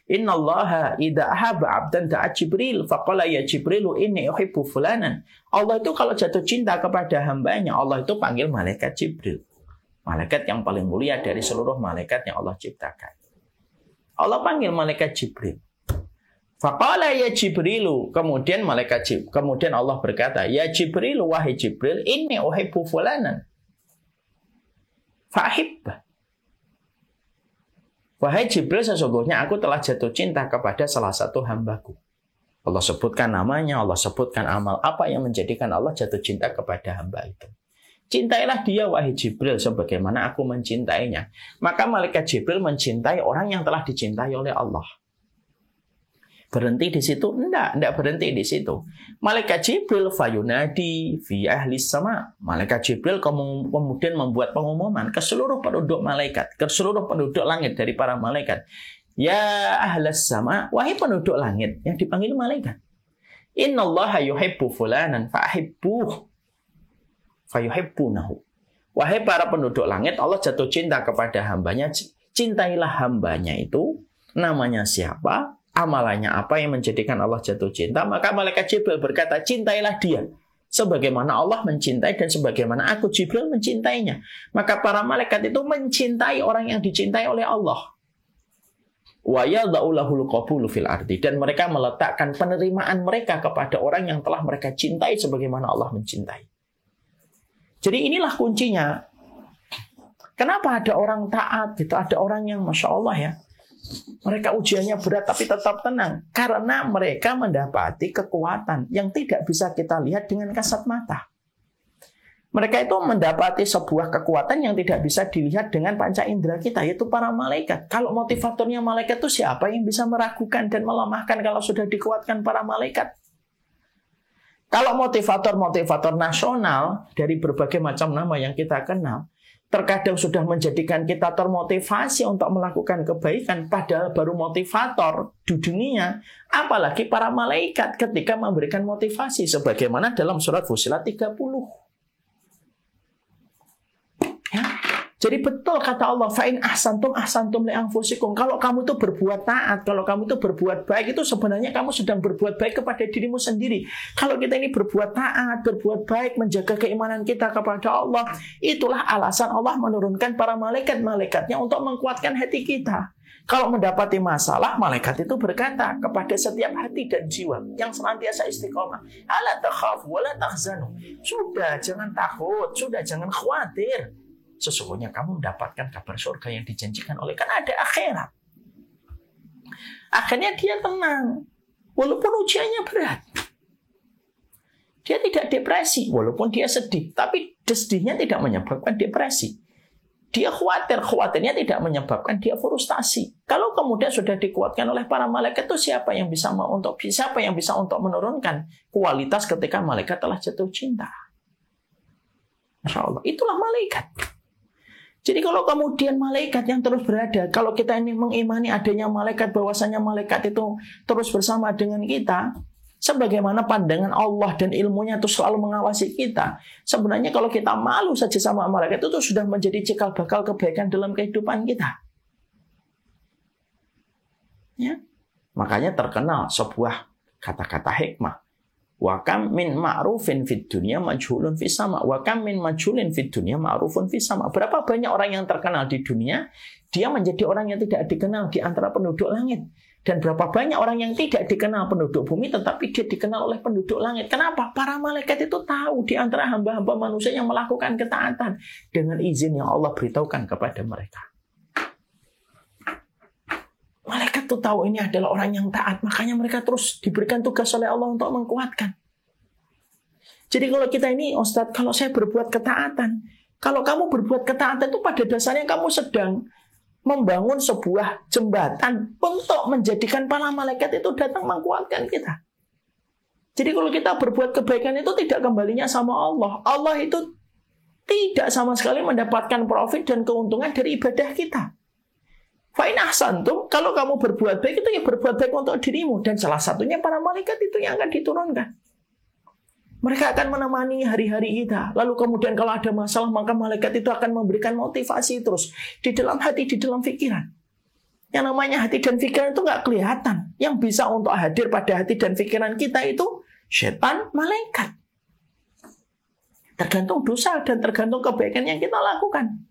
Innallaha idza ahabba 'abdan da'a Jibril faqala ya Jibrilu inni uhibbu fulanan. Allah itu kalau jatuh cinta kepada hambanya, Allah itu panggil malaikat Jibril. Malaikat yang paling mulia dari seluruh malaikat yang Allah ciptakan. Allah panggil malaikat Jibril. Faqala ya Jibrilu, kemudian kemudian Allah berkata, ya Jibrilu, wahai Jibril, inni uhibbu fulanan. Fa'hibbah. Wahai Jibril, sesungguhnya aku telah jatuh cinta kepada salah satu hambaku. Allah sebutkan namanya, Allah sebutkan amal apa yang menjadikan Allah jatuh cinta kepada hamba itu. Cintailah dia, wahai Jibril, sebagaimana aku mencintainya. Maka malaikat Jibril mencintai orang yang telah dicintai oleh Allah. Berhenti di situ? Enggak berhenti di situ. Malaikat Jibril fayunadi fi ahlis sama. Malaikat Jibril kemudian membuat pengumuman ke seluruh penduduk malaikat, ke seluruh penduduk langit dari para malaikat. Ya ahlas sama, wahai penduduk langit, yang dipanggil malaikat. Innallaha yuhibbu fulanan fa'hibbuh fayuhibbunahu. Wahai para penduduk langit, Allah jatuh cinta kepada hambanya. Cintailah hambanya itu. Namanya siapa? Amalannya apa yang menjadikan Allah jatuh cinta? Maka malaikat Jibril berkata, cintailah dia sebagaimana Allah mencintai dan sebagaimana aku Jibril mencintainya. Maka para malaikat itu mencintai orang yang dicintai oleh Allah. Wa yadha'u lahul qabulu fil ardi, dan mereka meletakkan penerimaan mereka kepada orang yang telah mereka cintai sebagaimana Allah mencintai. Jadi inilah kuncinya. Kenapa ada orang taat gitu, ada orang yang Masya Allah ya, mereka ujiannya berat tapi tetap tenang. Karena mereka mendapati kekuatan yang tidak bisa kita lihat dengan kasat mata. Mereka itu mendapati sebuah kekuatan yang tidak bisa dilihat dengan panca indera kita, yaitu para malaikat. Kalau motivatornya malaikat itu siapa yang bisa meragukan dan melemahkan kalau sudah dikuatkan para malaikat? Kalau motivator-motivator nasional dari berbagai macam nama yang kita kenal, terkadang sudah menjadikan kita termotivasi untuk melakukan kebaikan, padahal baru motivator di dunia. Apalagi para malaikat ketika memberikan motivasi, sebagaimana dalam surat Fussilat 30. Ya. Jadi betul kata Allah, fa'in ahsantum ahsantum li anfusikum. Kalau kamu itu berbuat taat, kalau kamu itu berbuat baik, itu sebenarnya kamu sedang berbuat baik kepada dirimu sendiri. Kalau kita ini berbuat taat, berbuat baik, menjaga keimanan kita kepada Allah, itulah alasan Allah menurunkan para malaikat-malaikatnya untuk mengkuatkan hati kita. Kalau mendapati masalah, malaikat itu berkata kepada setiap hati dan jiwa yang senantiasa istiqomah, ala takhafu wa la tahzanu. Sudah, jangan takut, sudah, jangan khawatir. sesungguhnya kamu mendapatkan kabar surga yang dijanjikan oleh, karena ada akhirat. Akhirnya dia tenang, walaupun ujiannya berat. Dia tidak depresi, walaupun dia sedih. Tapi sedihnya tidak menyebabkan depresi. Dia khawatirnya tidak menyebabkan dia frustasi. Kalau kemudian sudah dikuatkan oleh para malaikat, itu siapa yang bisa untuk menurunkan kualitas ketika malaikat telah jatuh cinta? Masya Allah, itulah malaikat. Jadi kalau kemudian malaikat yang terus berada, kalau kita ini mengimani adanya malaikat, bahwasanya malaikat itu terus bersama dengan kita, sebagaimana pandangan Allah dan ilmunya itu selalu mengawasi kita. Sebenarnya kalau kita malu saja sama malaikat, itu sudah menjadi cikal bakal kebaikan dalam kehidupan kita. Ya. Makanya terkenal sebuah kata-kata hikmah. Wa kam min ma'rufin fid dunya majhulun fis sama. Wa kam min majhulin fid dunya ma'rufun fis sama. Berapa banyak orang yang terkenal di dunia, dia menjadi orang yang tidak dikenal di antara penduduk langit. Dan berapa banyak orang yang tidak dikenal penduduk bumi, tetapi dia dikenal oleh penduduk langit. Kenapa? Para malaikat itu tahu di antara hamba-hamba manusia yang melakukan ketaatan dengan izin yang Allah beritahukan kepada mereka. Malaikat itu tahu ini adalah orang yang taat, makanya mereka terus diberikan tugas oleh Allah untuk menguatkan. Jadi kalau kita ini, Ustadz, kalau saya berbuat ketaatan, kalau kamu berbuat ketaatan itu pada dasarnya kamu sedang membangun sebuah jembatan untuk menjadikan para malaikat itu datang menguatkan kita. Jadi kalau kita berbuat kebaikan itu tidak kembalinya sama Allah. Allah itu tidak sama sekali mendapatkan profit dan keuntungan dari ibadah kita. Fa'in ahsantum, kalau kamu berbuat baik itu ya berbuat baik untuk dirimu. Dan salah satunya para malaikat itu yang akan diturunkan. Mereka akan menemani hari-hari kita. Lalu kemudian kalau ada masalah, maka malaikat itu akan memberikan motivasi terus. Di dalam hati, di dalam pikiran. Yang namanya hati dan pikiran itu nggak kelihatan. Yang bisa untuk hadir pada hati dan pikiran kita itu setan, malaikat. Tergantung dosa dan tergantung kebaikan yang kita lakukan.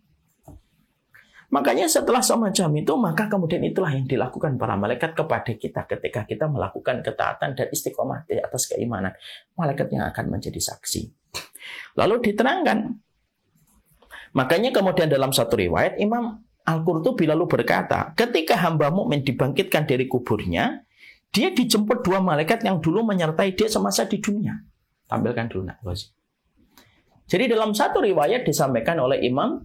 Makanya setelah semacam itu, maka kemudian itulah yang dilakukan para malaikat kepada kita ketika kita melakukan ketaatan dan istiqomah di atas keimanan. Malaikat yang akan menjadi saksi. Lalu diterangkan. Makanya kemudian dalam satu riwayat, Imam Al-Qurtubi lalu berkata, ketika hamba mukmin dibangkitkan dari kuburnya, dia dijemput dua malaikat yang dulu menyertai dia semasa di dunia. Tampilkan dulu, nak. Jadi dalam satu riwayat disampaikan oleh Imam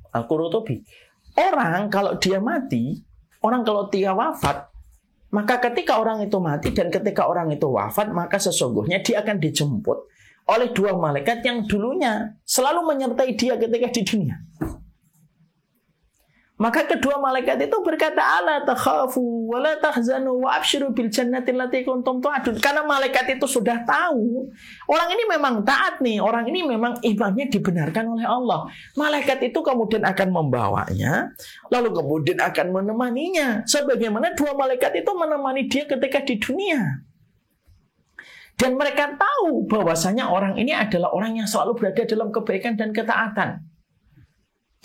Al-Qurtubi, orang kalau dia mati, orang kalau dia wafat, maka ketika orang itu mati dan ketika orang itu wafat, maka sesungguhnya dia akan dijemput oleh dua malaikat yang dulunya selalu menyertai dia ketika di dunia. Maka kedua malaikat itu berkata, ala takhafu wa la tahzanu wa abshiru bil jannati allati kuntum tu'adun. Karena malaikat itu sudah tahu orang ini memang taat nih, orang ini memang imannya dibenarkan oleh Allah. Malaikat itu kemudian akan membawanya, lalu kemudian akan menemaninya sebagaimana dua malaikat itu menemani dia ketika di dunia. Dan mereka tahu bahwasanya orang ini adalah orang yang selalu berada dalam kebaikan dan ketaatan.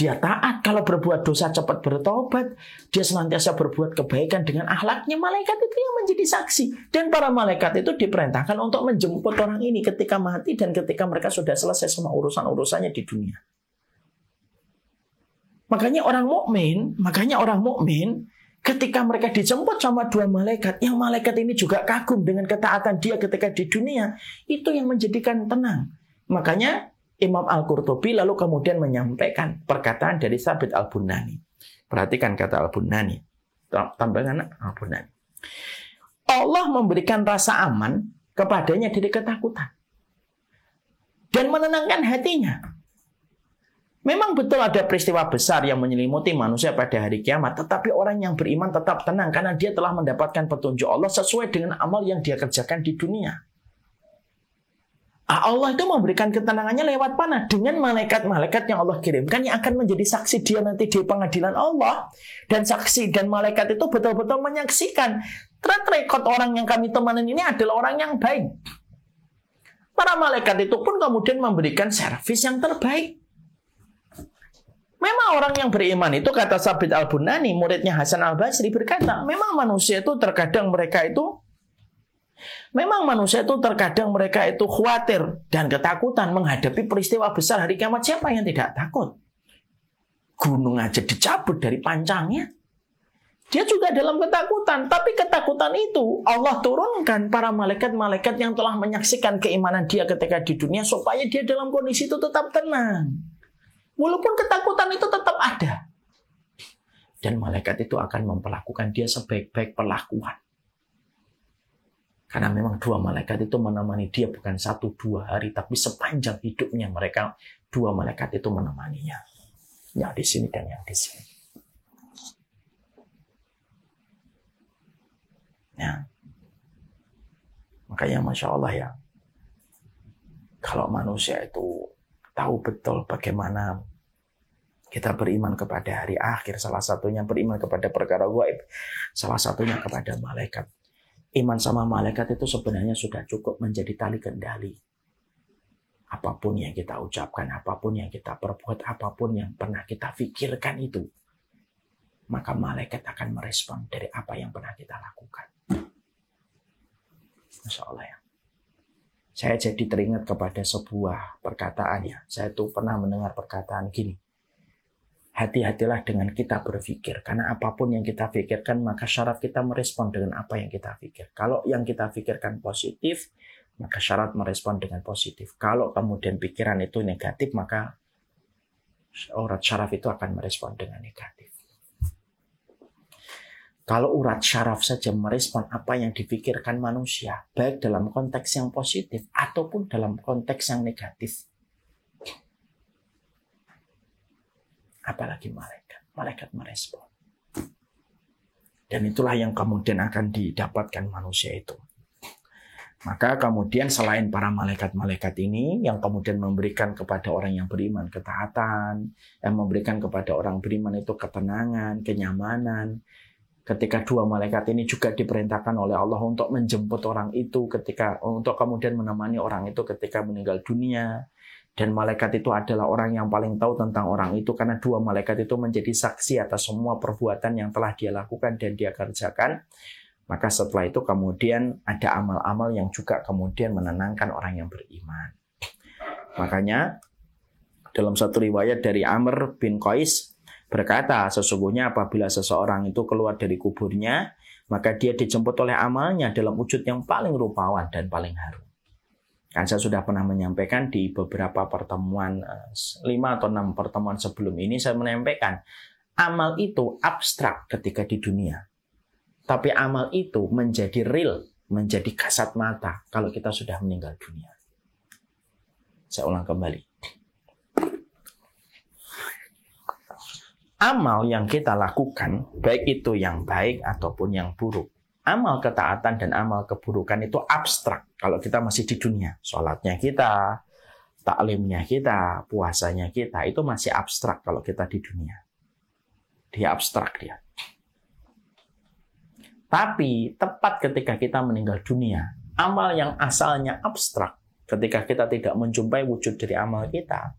Dia taat, kalau berbuat dosa cepat bertobat. Dia senantiasa berbuat kebaikan dengan akhlaknya. Malaikat itu yang menjadi saksi. Dan para malaikat itu diperintahkan untuk menjemput orang ini ketika mati dan ketika mereka sudah selesai semua urusan-urusannya di dunia. Makanya orang mukmin ketika mereka dijemput sama dua malaikat, yang malaikat ini juga kagum dengan ketaatan dia ketika di dunia, itu yang menjadikan tenang. Makanya Imam Al-Qurtubi lalu kemudian menyampaikan perkataan dari Thabit Al-Bunani. Perhatikan kata Al-Bunani. Tambahan Al-Bunani. Allah memberikan rasa aman kepadanya dari ketakutan. Dan menenangkan hatinya. Memang betul ada peristiwa besar yang menyelimuti manusia pada hari kiamat. Tetapi orang yang beriman tetap tenang karena dia telah mendapatkan petunjuk Allah sesuai dengan amal yang dia kerjakan di dunia. Allah itu memberikan ketenangannya lewat mana? Dengan malaikat-malaikat yang Allah kirimkan yang akan menjadi saksi dia nanti di pengadilan Allah. Dan saksi dan malaikat itu betul-betul menyaksikan track record orang yang kami temanin ini adalah orang yang baik. Para malaikat itu pun kemudian memberikan servis yang terbaik. Memang orang yang beriman itu, kata Thabit Al-Bunani, muridnya Hasan Al-Basri, berkata, memang manusia itu terkadang mereka itu khawatir dan ketakutan menghadapi peristiwa besar hari kiamat. Siapa yang tidak takut? gunung aja dicabut dari pancangnya. Dia juga dalam ketakutan. Tapi ketakutan itu Allah turunkan para malaikat-malaikat yang telah menyaksikan keimanan dia ketika di dunia supaya dia dalam kondisi itu tetap tenang. Walaupun ketakutan itu tetap ada. Dan malaikat itu akan memperlakukan dia sebaik-baik perlakuan. Karena memang dua malaikat itu menemani dia bukan 1-2 hari, tapi sepanjang hidupnya mereka dua malaikat itu menemaninya. Yang di sini dan yang di sini. Ya. Makanya Masya Allah ya, kalau manusia itu tahu betul bagaimana kita beriman kepada hari akhir, salah satunya beriman kepada perkara gaib, salah satunya kepada malaikat. Iman sama malaikat itu sebenarnya sudah cukup menjadi tali kendali. Apapun yang kita ucapkan, apapun yang kita perbuat, apapun yang pernah kita pikirkan itu, maka malaikat akan merespon dari apa yang pernah kita lakukan. Masya Allah ya. Saya jadi teringat kepada sebuah perkataan ya. Saya tuh pernah mendengar perkataan gini. Hati-hatilah dengan kita berpikir. Karena apapun yang kita pikirkan, maka syarat kita merespon dengan apa yang kita pikir. Kalau yang kita pikirkan positif, maka syarat merespon dengan positif. Kalau kemudian pikiran itu negatif, maka urat syaraf itu akan merespon dengan negatif. Kalau urat syaraf saja merespon apa yang dipikirkan manusia, baik dalam konteks yang positif ataupun dalam konteks yang negatif. Apalagi malaikat. Malaikat merespon. Dan itulah yang kemudian akan didapatkan manusia itu. Maka kemudian selain para malaikat-malaikat ini, yang kemudian memberikan kepada orang yang beriman ketaatan, yang memberikan kepada orang beriman itu ketenangan, kenyamanan, ketika dua malaikat ini juga diperintahkan oleh Allah untuk menjemput orang itu untuk kemudian menemani orang itu ketika meninggal dunia. Dan malaikat itu adalah orang yang paling tahu tentang orang itu karena dua malaikat itu menjadi saksi atas semua perbuatan yang telah dia lakukan dan dia kerjakan. Maka setelah itu kemudian ada amal-amal yang juga kemudian menenangkan orang yang beriman. Makanya dalam satu riwayat dari Amr bin Qais berkata, sesungguhnya apabila seseorang itu keluar dari kuburnya, maka dia dijemput oleh amalnya dalam wujud yang paling rupawan dan paling harum. Kan saya sudah pernah menyampaikan di beberapa pertemuan, 5 atau 6 pertemuan sebelum ini, saya menyampaikan, amal itu abstrak ketika di dunia. Tapi amal itu menjadi real, menjadi kasat mata kalau kita sudah meninggal dunia. Saya ulang kembali. Amal yang kita lakukan, baik itu yang baik ataupun yang buruk, amal ketaatan dan amal keburukan itu abstrak kalau kita masih di dunia. Sholatnya kita, taklimnya kita, puasanya kita, itu masih abstrak kalau kita di dunia. Dia abstrak dia. Tapi tepat ketika kita meninggal dunia, amal yang asalnya abstrak, ketika kita tidak menjumpai wujud dari amal kita,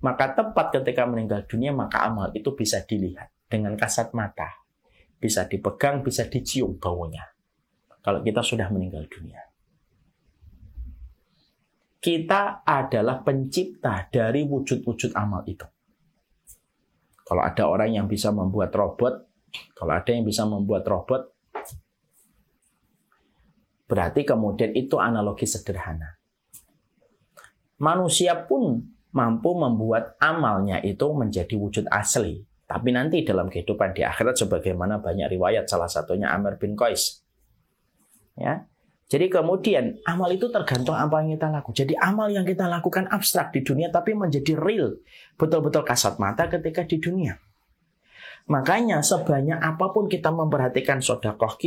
maka tepat ketika meninggal dunia, maka amal itu bisa dilihat dengan kasat mata. Bisa dipegang, bisa dicium baunya. Kalau kita sudah meninggal dunia. Kita adalah pencipta dari wujud-wujud amal itu. Kalau ada orang yang bisa membuat robot, berarti kemudian itu analogi sederhana. Manusia pun mampu membuat amalnya itu menjadi wujud asli. Tapi nanti dalam kehidupan di akhirat sebagaimana banyak riwayat, salah satunya Amr bin Qais. Ya. Jadi kemudian amal itu tergantung apa yang kita lakukan. Jadi amal yang kita lakukan abstrak di dunia tapi menjadi real. Betul-betul kasat mata ketika di dunia. Makanya sebanyak apapun kita memperhatikan sedekah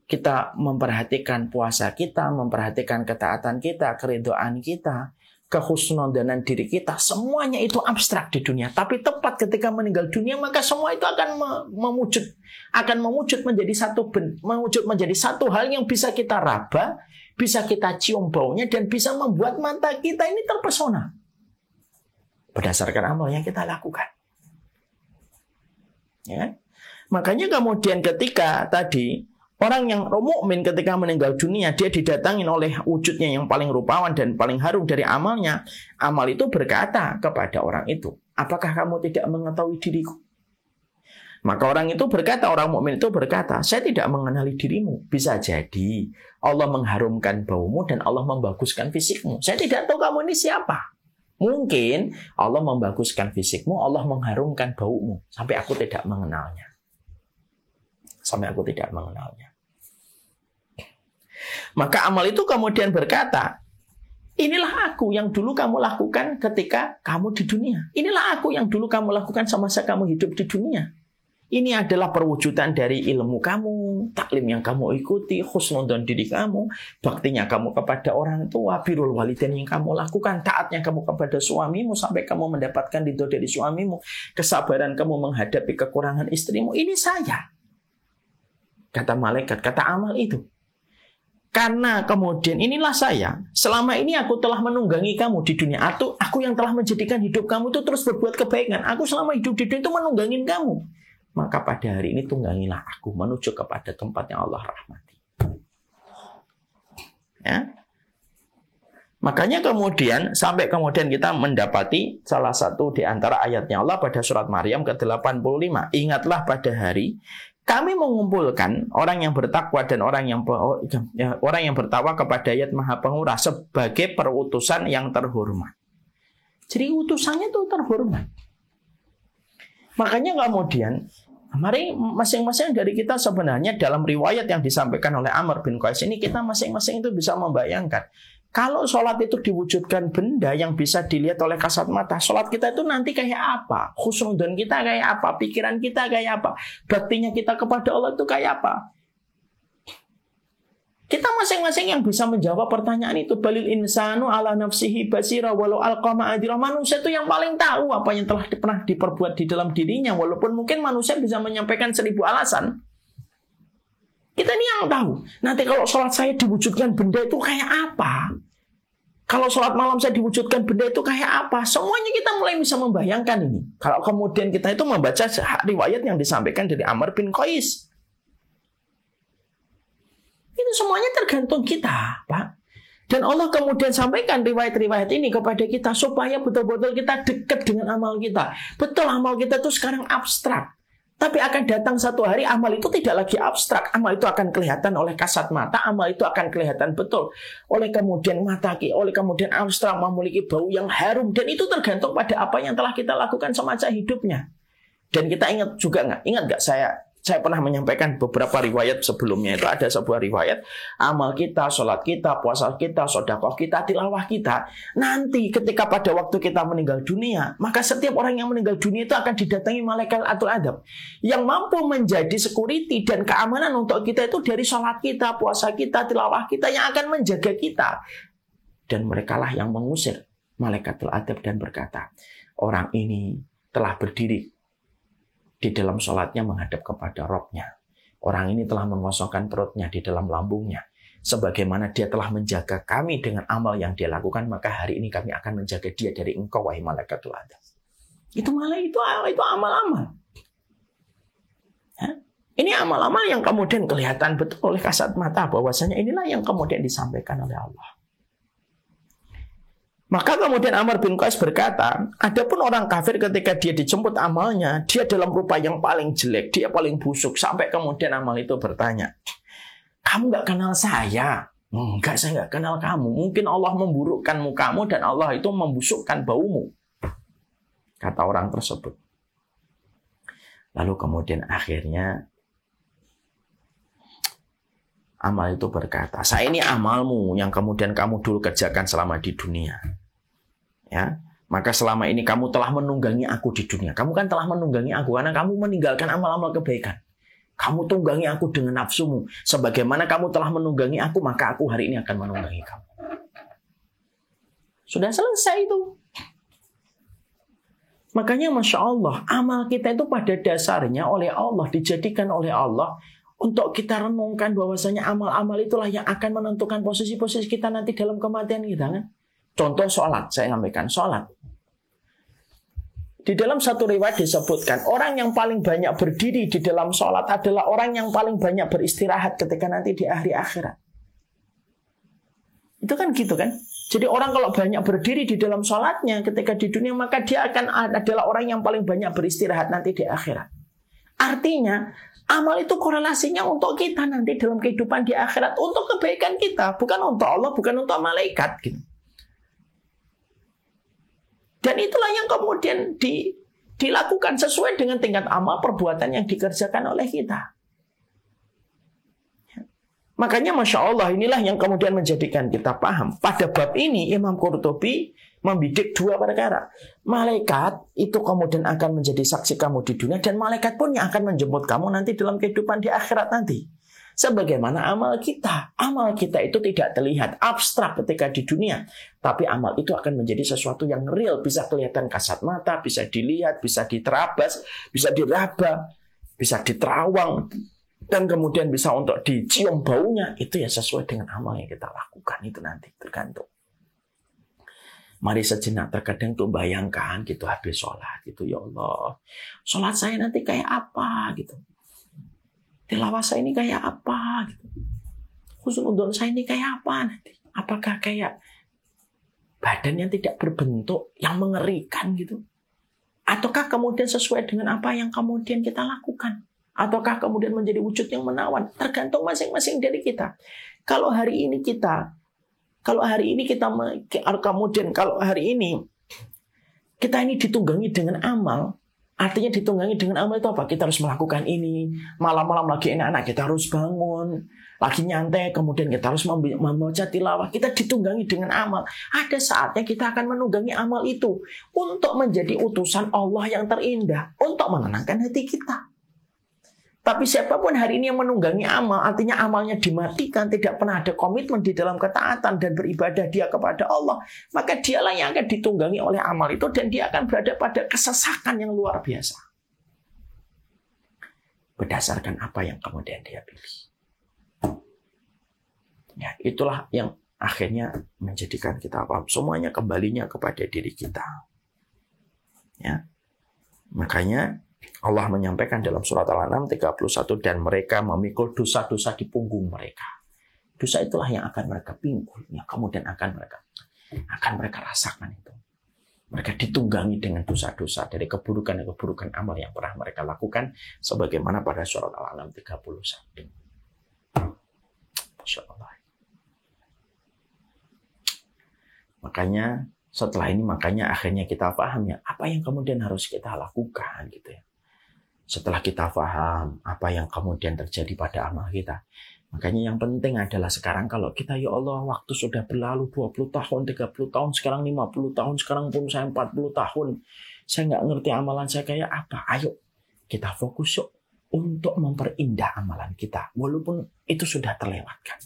kita memperhatikan puasa kita, memperhatikan ketaatan kita, keridhaan kita, kehusnudanan diri kita, semuanya itu abstrak di dunia. Tapi tepat ketika meninggal dunia, maka semua itu akan mewujud menjadi satu hal yang bisa kita raba, bisa kita cium baunya, dan bisa membuat mata kita ini terpesona berdasarkan amal yang kita lakukan. Ya. Makanya kemudian ketika tadi orang yang mukmin ketika meninggal dunia, dia didatangin oleh wujudnya yang paling rupawan dan paling harum dari amalnya. Amal itu berkata kepada orang itu, Apakah kamu tidak mengetahui diriku? Maka orang mukmin itu berkata, saya tidak mengenali dirimu. Bisa jadi Allah mengharumkan baumu dan Allah membaguskan fisikmu. Saya tidak tahu kamu ini siapa. Mungkin Allah membaguskan fisikmu, Allah mengharumkan baumu. Sampai aku tidak mengenalnya. Maka amal itu kemudian berkata, inilah aku yang dulu kamu lakukan ketika kamu di dunia. Inilah aku yang dulu kamu lakukan semasa kamu hidup di dunia. Ini adalah perwujudan dari ilmu kamu, taklim yang kamu ikuti, husnudzon diri kamu, baktinya kamu kepada orang tua, birrul walidain yang kamu lakukan, taatnya kamu kepada suamimu sampai kamu mendapatkan ridho dari suamimu, kesabaran kamu menghadapi kekurangan istrimu. Ini saya. Kata malaikat, kata amal itu. Karena kemudian inilah saya. Selama ini aku telah menunggangi kamu di dunia. Atau aku yang telah menjadikan hidup kamu itu terus berbuat kebaikan. Aku selama hidup di dunia itu menunggangin kamu. Maka pada hari ini tunggangilah aku menuju kepada tempat yang Allah rahmati. Ya. Makanya sampai kemudian kita mendapati salah satu di antara ayatnya Allah pada surat Maryam ke-85. Ingatlah pada hari kami mengumpulkan orang yang bertakwa dan orang yang bertakwa kepada ayat Maha Pengurah sebagai perutusan yang terhormat. Jadi utusannya itu terhormat. Makanya kemudian mari masing-masing dari kita sebenarnya dalam riwayat yang disampaikan oleh Amr bin Qais ini kita masing-masing itu bisa membayangkan. Kalau sholat itu diwujudkan benda yang bisa dilihat oleh kasat mata, sholat kita itu nanti kayak apa? Husnudzon kita kayak apa? Pikiran kita kayak apa? Baktinya kita kepada Allah itu kayak apa? Kita masing-masing yang bisa menjawab pertanyaan itu. Balil insanu ala nafsihi basira walau alqama adira. Manusia itu yang paling tahu apa yang telah pernah diperbuat di dalam dirinya. Walaupun mungkin manusia bisa menyampaikan 1000 alasan. Kita ini yang tahu. Nanti kalau sholat saya diwujudkan benda itu kayak apa? Kalau sholat malam saya diwujudkan benda itu kayak apa? Semuanya kita mulai bisa membayangkan ini. Kalau kemudian kita itu membaca riwayat yang disampaikan dari Amr bin Qais. Itu semuanya tergantung kita, Pak. Dan Allah kemudian sampaikan riwayat-riwayat ini kepada kita supaya betul-betul kita dekat dengan amal kita. Betul, amal kita itu sekarang abstrak. Tapi akan datang satu hari amal itu tidak lagi abstrak. Amal itu akan kelihatan oleh kasat mata. Amal itu akan kelihatan betul oleh kemudian mata kita, oleh kemudian abstrak memiliki bau yang harum. Dan itu tergantung pada apa yang telah kita lakukan semasa hidupnya. Dan kita ingat juga ingat nggak saya pernah menyampaikan beberapa riwayat sebelumnya itu ada sebuah riwayat amal kita, sholat kita, puasa kita, sedekah kita, tilawah kita. Nanti ketika pada waktu kita meninggal dunia, maka setiap orang yang meninggal dunia itu akan didatangi malaikat atul adab yang mampu menjadi security dan keamanan untuk kita itu dari sholat kita, puasa kita, tilawah kita yang akan menjaga kita. Dan merekalah yang mengusir malaikat atul adab dan berkata, orang ini telah berdiri di dalam sholatnya menghadap kepada Rabb-nya. Orang ini telah mengosongkan perutnya di dalam lambungnya. Sebagaimana dia telah menjaga kami dengan amal yang dia lakukan, maka hari ini kami akan menjaga dia dari engkau, wahai malaikatul adab. Itu amal-amal. Ini amal-amal yang kemudian kelihatan betul oleh kasat mata bahwasanya inilah yang kemudian disampaikan oleh Allah. Maka kemudian Amr bin Qais berkata, adapun orang kafir ketika dia dijemput amalnya, dia dalam rupa yang paling jelek, dia paling busuk. Sampai kemudian amal itu bertanya, kamu gak kenal saya? Enggak, saya gak kenal kamu. Mungkin Allah memburukkan mukamu dan Allah itu membusukkan baumu. Kata orang tersebut. Lalu kemudian akhirnya amal itu berkata, saya ini amalmu yang kemudian kamu dulu kerjakan selama di dunia. Ya, maka selama ini kamu telah menunggangi aku di dunia. Kamu kan telah menunggangi aku karena kamu meninggalkan amal-amal kebaikan. Kamu tunggangi aku dengan nafsumu. Sebagaimana kamu telah menunggangi aku, maka aku hari ini akan menunggangi kamu. Sudah selesai itu. Makanya Masya Allah, amal kita itu pada dasarnya oleh Allah, dijadikan oleh Allah untuk kita renungkan bahwasanya amal-amal itulah yang akan menentukan posisi-posisi kita nanti dalam kematian kita kan. Contoh sholat, saya sampaikan sholat. Di dalam satu riwayat disebutkan, orang yang paling banyak berdiri di dalam sholat adalah orang yang paling banyak beristirahat ketika nanti di akhir akhirat. Itu kan gitu kan. Jadi orang kalau banyak berdiri di dalam sholatnya ketika di dunia, maka dia akan adalah orang yang paling banyak beristirahat nanti di akhirat. Artinya, amal itu korelasinya untuk kita nanti dalam kehidupan di akhirat, untuk kebaikan kita, bukan untuk Allah, bukan untuk malaikat. Gitu. Dan itulah yang kemudian dilakukan sesuai dengan tingkat amal perbuatan yang dikerjakan oleh kita. Makanya Masya Allah, inilah yang kemudian menjadikan kita paham. Pada bab ini Imam Qurtubi membidik dua perkara. Malaikat itu kemudian akan menjadi saksi kamu di dunia, dan malaikat pun yang akan menjemput kamu nanti dalam kehidupan di akhirat nanti. Sebagaimana amal kita. Amal kita itu tidak terlihat abstrak ketika di dunia, tapi amal itu akan menjadi sesuatu yang real, bisa kelihatan kasat mata, bisa dilihat, bisa diterabas, bisa diraba, bisa diterawang, dan kemudian bisa untuk dicium baunya. Itu ya sesuai dengan amal yang kita lakukan. Itu nanti tergantung. Mari sejenak terkadang tuh bayangkan gitu habis sholat gitu, ya Allah, sholat saya nanti kayak apa gitu, tilawah saya ini kayak apa gitu, husnuzon saya ini kayak apa nanti, apakah kayak badan yang tidak berbentuk yang mengerikan gitu, ataukah kemudian sesuai dengan apa yang kemudian kita lakukan, ataukah kemudian menjadi wujud yang menawan, tergantung masing-masing dari kita. Kalau hari ini kita ini ditunggangi dengan amal, artinya ditunggangi dengan amal itu apa? Kita harus melakukan ini, malam-malam lagi enak-enak kita harus bangun, lagi nyantai kemudian kita harus membaca tilawah, kita ditunggangi dengan amal. Ada saatnya kita akan menunggangi amal itu untuk menjadi utusan Allah yang terindah, untuk menenangkan hati kita. Tapi siapapun hari ini yang menunggangi amal, artinya amalnya dimatikan, tidak pernah ada komitmen di dalam ketaatan dan beribadah dia kepada Allah, maka dialah yang akan ditunggangi oleh amal itu, dan dia akan berada pada kesesakan yang luar biasa. Berdasarkan apa yang kemudian dia pilih. Ya, itulah yang akhirnya menjadikan kita paham. Semuanya kembalinya kepada diri kita. Ya. Makanya Allah menyampaikan dalam surat Al-An'am 31, dan mereka memikul dosa-dosa di punggung mereka. Dosa itulah yang akan mereka pinggul, yang kemudian akan mereka rasakan itu. Mereka ditunggangi dengan dosa-dosa dari keburukan amal yang pernah mereka lakukan, sebagaimana pada surat Al-An'am 31. Masya Allah. Makanya setelah ini, akhirnya kita paham ya apa yang kemudian harus kita lakukan gitu ya. Setelah kita paham apa yang kemudian terjadi pada amal kita, makanya yang penting adalah sekarang kalau kita, ya Allah, waktu sudah berlalu 20 tahun, 30 tahun, sekarang 50 tahun, sekarang pun saya 40 tahun, saya nggak ngerti amalan saya kayak apa. Ayo kita fokus yuk untuk memperindah amalan kita, walaupun itu sudah terlewatkan.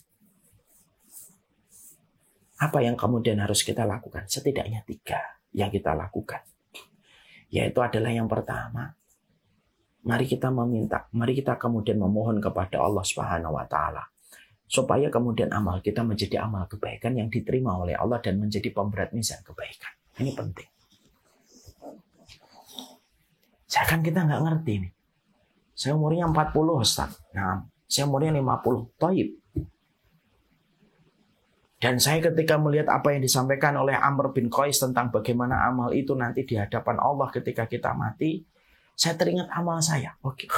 Apa yang kemudian harus kita lakukan? Setidaknya 3 yang kita lakukan. Yaitu adalah yang pertama, mari kita kemudian memohon kepada Allah Subhanahu wa taala supaya kemudian amal kita menjadi amal kebaikan yang diterima oleh Allah dan menjadi pemberat mizan kebaikan. Ini penting. Seakan kita nggak ngerti nih. Saya umurnya 40, Ustaz. Nah, saya umurnya 50. Thaib. Dan saya ketika melihat apa yang disampaikan oleh Amr bin Qais tentang bagaimana amal itu nanti di hadapan Allah ketika kita mati, saya teringat amal saya. Oke.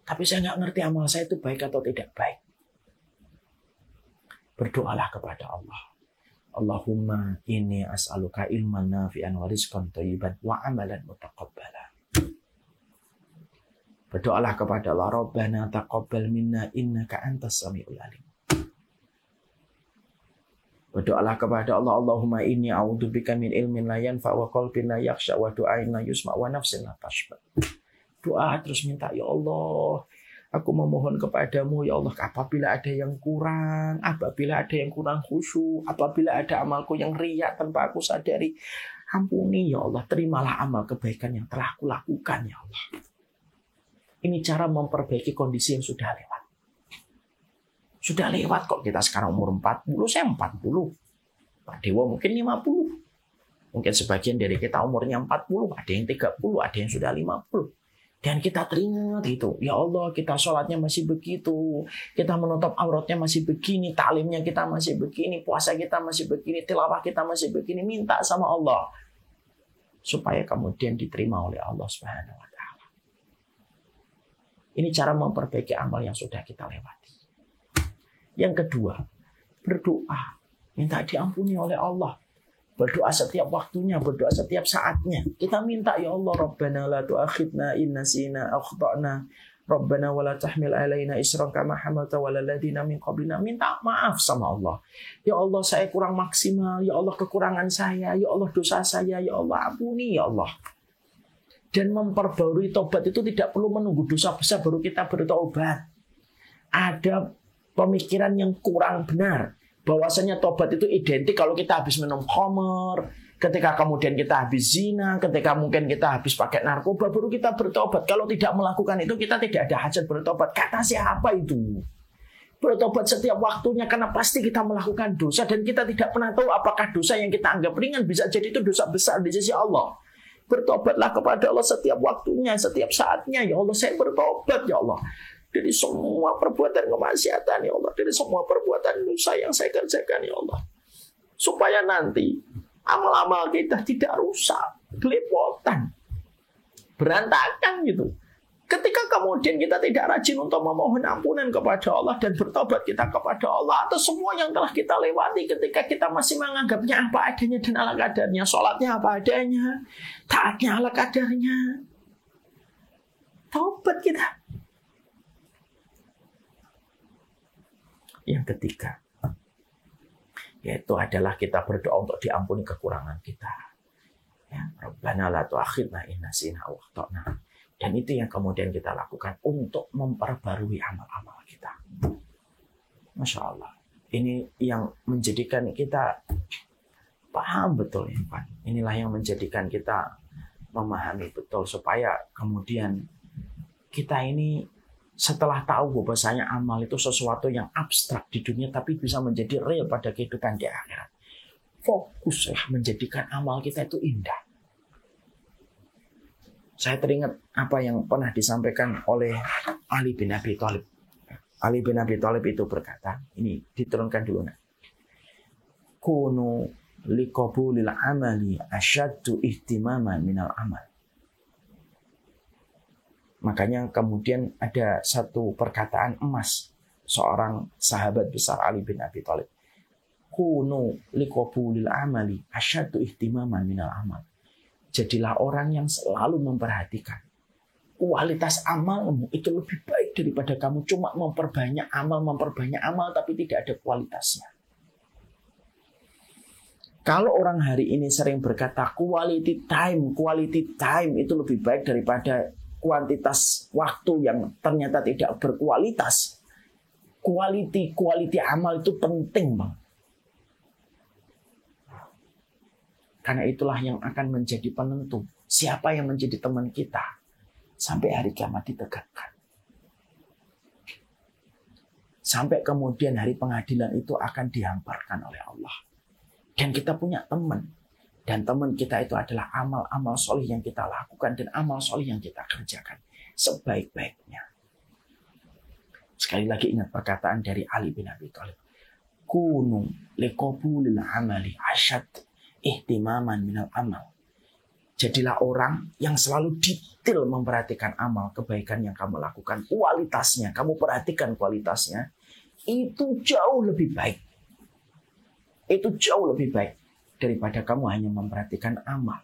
Tapi saya nggak ngerti amal saya itu baik atau tidak baik. Berdoalah kepada Allah. Allahumma inni as'aluka ilman nafi'an wa rizqan thayyiban wa amalan mutaqabbala. Berdoalah kepada Allah. Rabbana taqabbal minna innaka antas samiul alim. Berdoalah kepada Allah, Allahumma inni a'udzubika min ilmin la yanfa wa qalbin la yakhsha wa du'ain la yusma wa nafsin la tashba. Doa terus minta, ya Allah, aku memohon kepadamu, ya Allah, apabila ada yang kurang, khusyuk, apabila ada amalku yang riya tanpa aku sadari, ampuni ya Allah, terimalah amal kebaikan yang telah aku lakukan ya Allah. Ini cara memperbaiki kondisi yang sudah lewat. Sudah lewat kok, kita sekarang umur 40, saya 40. Pak Dewa mungkin 50. Mungkin sebagian dari kita umurnya 40, ada yang 30, ada yang sudah 50. Dan kita teringat itu, ya Allah kita sholatnya masih begitu, kita menutup auratnya masih begini, taklimnya kita masih begini, puasa kita masih begini, tilawah kita masih begini, minta sama Allah supaya kemudian diterima oleh Allah Subhanahu wa taala. Ini cara memperbaiki amal yang sudah kita lewati. Yang kedua, berdoa, minta diampuni oleh Allah. Berdoa setiap waktunya, berdoa setiap saatnya. Kita minta, ya Allah, Rabbana la tu'akhidna in nasina aw akhtana. Rabbana wa la tahmil alaina isran kama hamalta 'alal ladzina min qablina. Minta maaf sama Allah. Ya Allah, saya kurang maksimal. Ya Allah, kekurangan saya. Ya Allah, dosa saya. Ya Allah, ampuni, ya Allah. Dan memperbarui tobat itu tidak perlu menunggu dosa besar baru kita bertobat. Ada pemikiran yang kurang benar. Bahwasanya tobat itu identik kalau kita habis minum khamr, ketika kemudian kita habis zina, ketika mungkin kita habis pakai narkoba, baru kita bertobat. Kalau tidak melakukan itu, kita tidak ada hajat bertobat. Kata siapa itu? Bertobat setiap waktunya, karena pasti kita melakukan dosa, dan kita tidak pernah tahu apakah dosa yang kita anggap ringan bisa jadi itu dosa besar di sisi Allah. Bertobatlah kepada Allah setiap waktunya, setiap saatnya. Ya Allah, saya bertobat, ya Allah. Dari semua perbuatan kemaksiatan, ya Allah. Dari semua perbuatan dosa yang saya kerjakan, ya Allah. Supaya nanti amal-amal kita tidak rusak, belepotan, berantakan gitu. Ketika kemudian kita tidak rajin untuk memohon ampunan kepada Allah dan bertobat kita kepada Allah atas semua yang telah kita lewati, ketika kita masih menganggapnya apa adanya dan ala kadarnya, sholatnya apa adanya, taatnya ala kadarnya, taubat kita. Yang ketiga, yaitu adalah kita berdoa untuk diampuni kekurangan kita. Ya, Rabbana la tu'akhidna in nasina aw akhtana. Dan itu yang kemudian kita lakukan untuk memperbarui amal-amal kita. Masya Allah. Ini yang menjadikan kita paham betul ya Pak. Inilah yang menjadikan kita memahami betul supaya kemudian kita ini setelah tahu bahwasanya amal itu sesuatu yang abstrak di dunia tapi bisa menjadi real pada kehidupan di akhirat. Fokuslah menjadikan amal kita itu indah. Saya teringat apa yang pernah disampaikan oleh Ali bin Abi Thalib. Ali bin Abi Thalib itu berkata, ini diturunkan dulu. Kunu liqabulil amali asyaddu ihtimaman minal amal. Makanya kemudian ada satu perkataan emas seorang sahabat besar Ali bin Abi Thalib. Kunu liqabulil amali asyaddu ihtimaman minal amal. Jadilah orang yang selalu memperhatikan kualitas amalmu itu lebih baik daripada kamu cuma memperbanyak amal tapi tidak ada kualitasnya. Kalau orang hari ini sering berkata quality time itu lebih baik daripada kuantitas waktu yang ternyata tidak berkualitas. Quality amal itu penting, Bang. Karena itulah yang akan menjadi penentu siapa yang menjadi teman kita sampai hari kiamat ditegakkan. Sampai kemudian hari pengadilan itu akan dihamparkan oleh Allah. Dan kita punya teman. Dan teman kita itu adalah amal-amal solih yang kita lakukan dan amal solih yang kita kerjakan sebaik-baiknya. Sekali lagi ingat perkataan dari Ali bin Abi Thalib. Kunu liqabulil amali asyad ihtimaman minal amal. Jadilah orang yang selalu detail memperhatikan amal kebaikan yang kamu lakukan. Kualitasnya, kamu perhatikan kualitasnya. Itu jauh lebih baik. Itu jauh lebih baik daripada kamu hanya memperhatikan amal.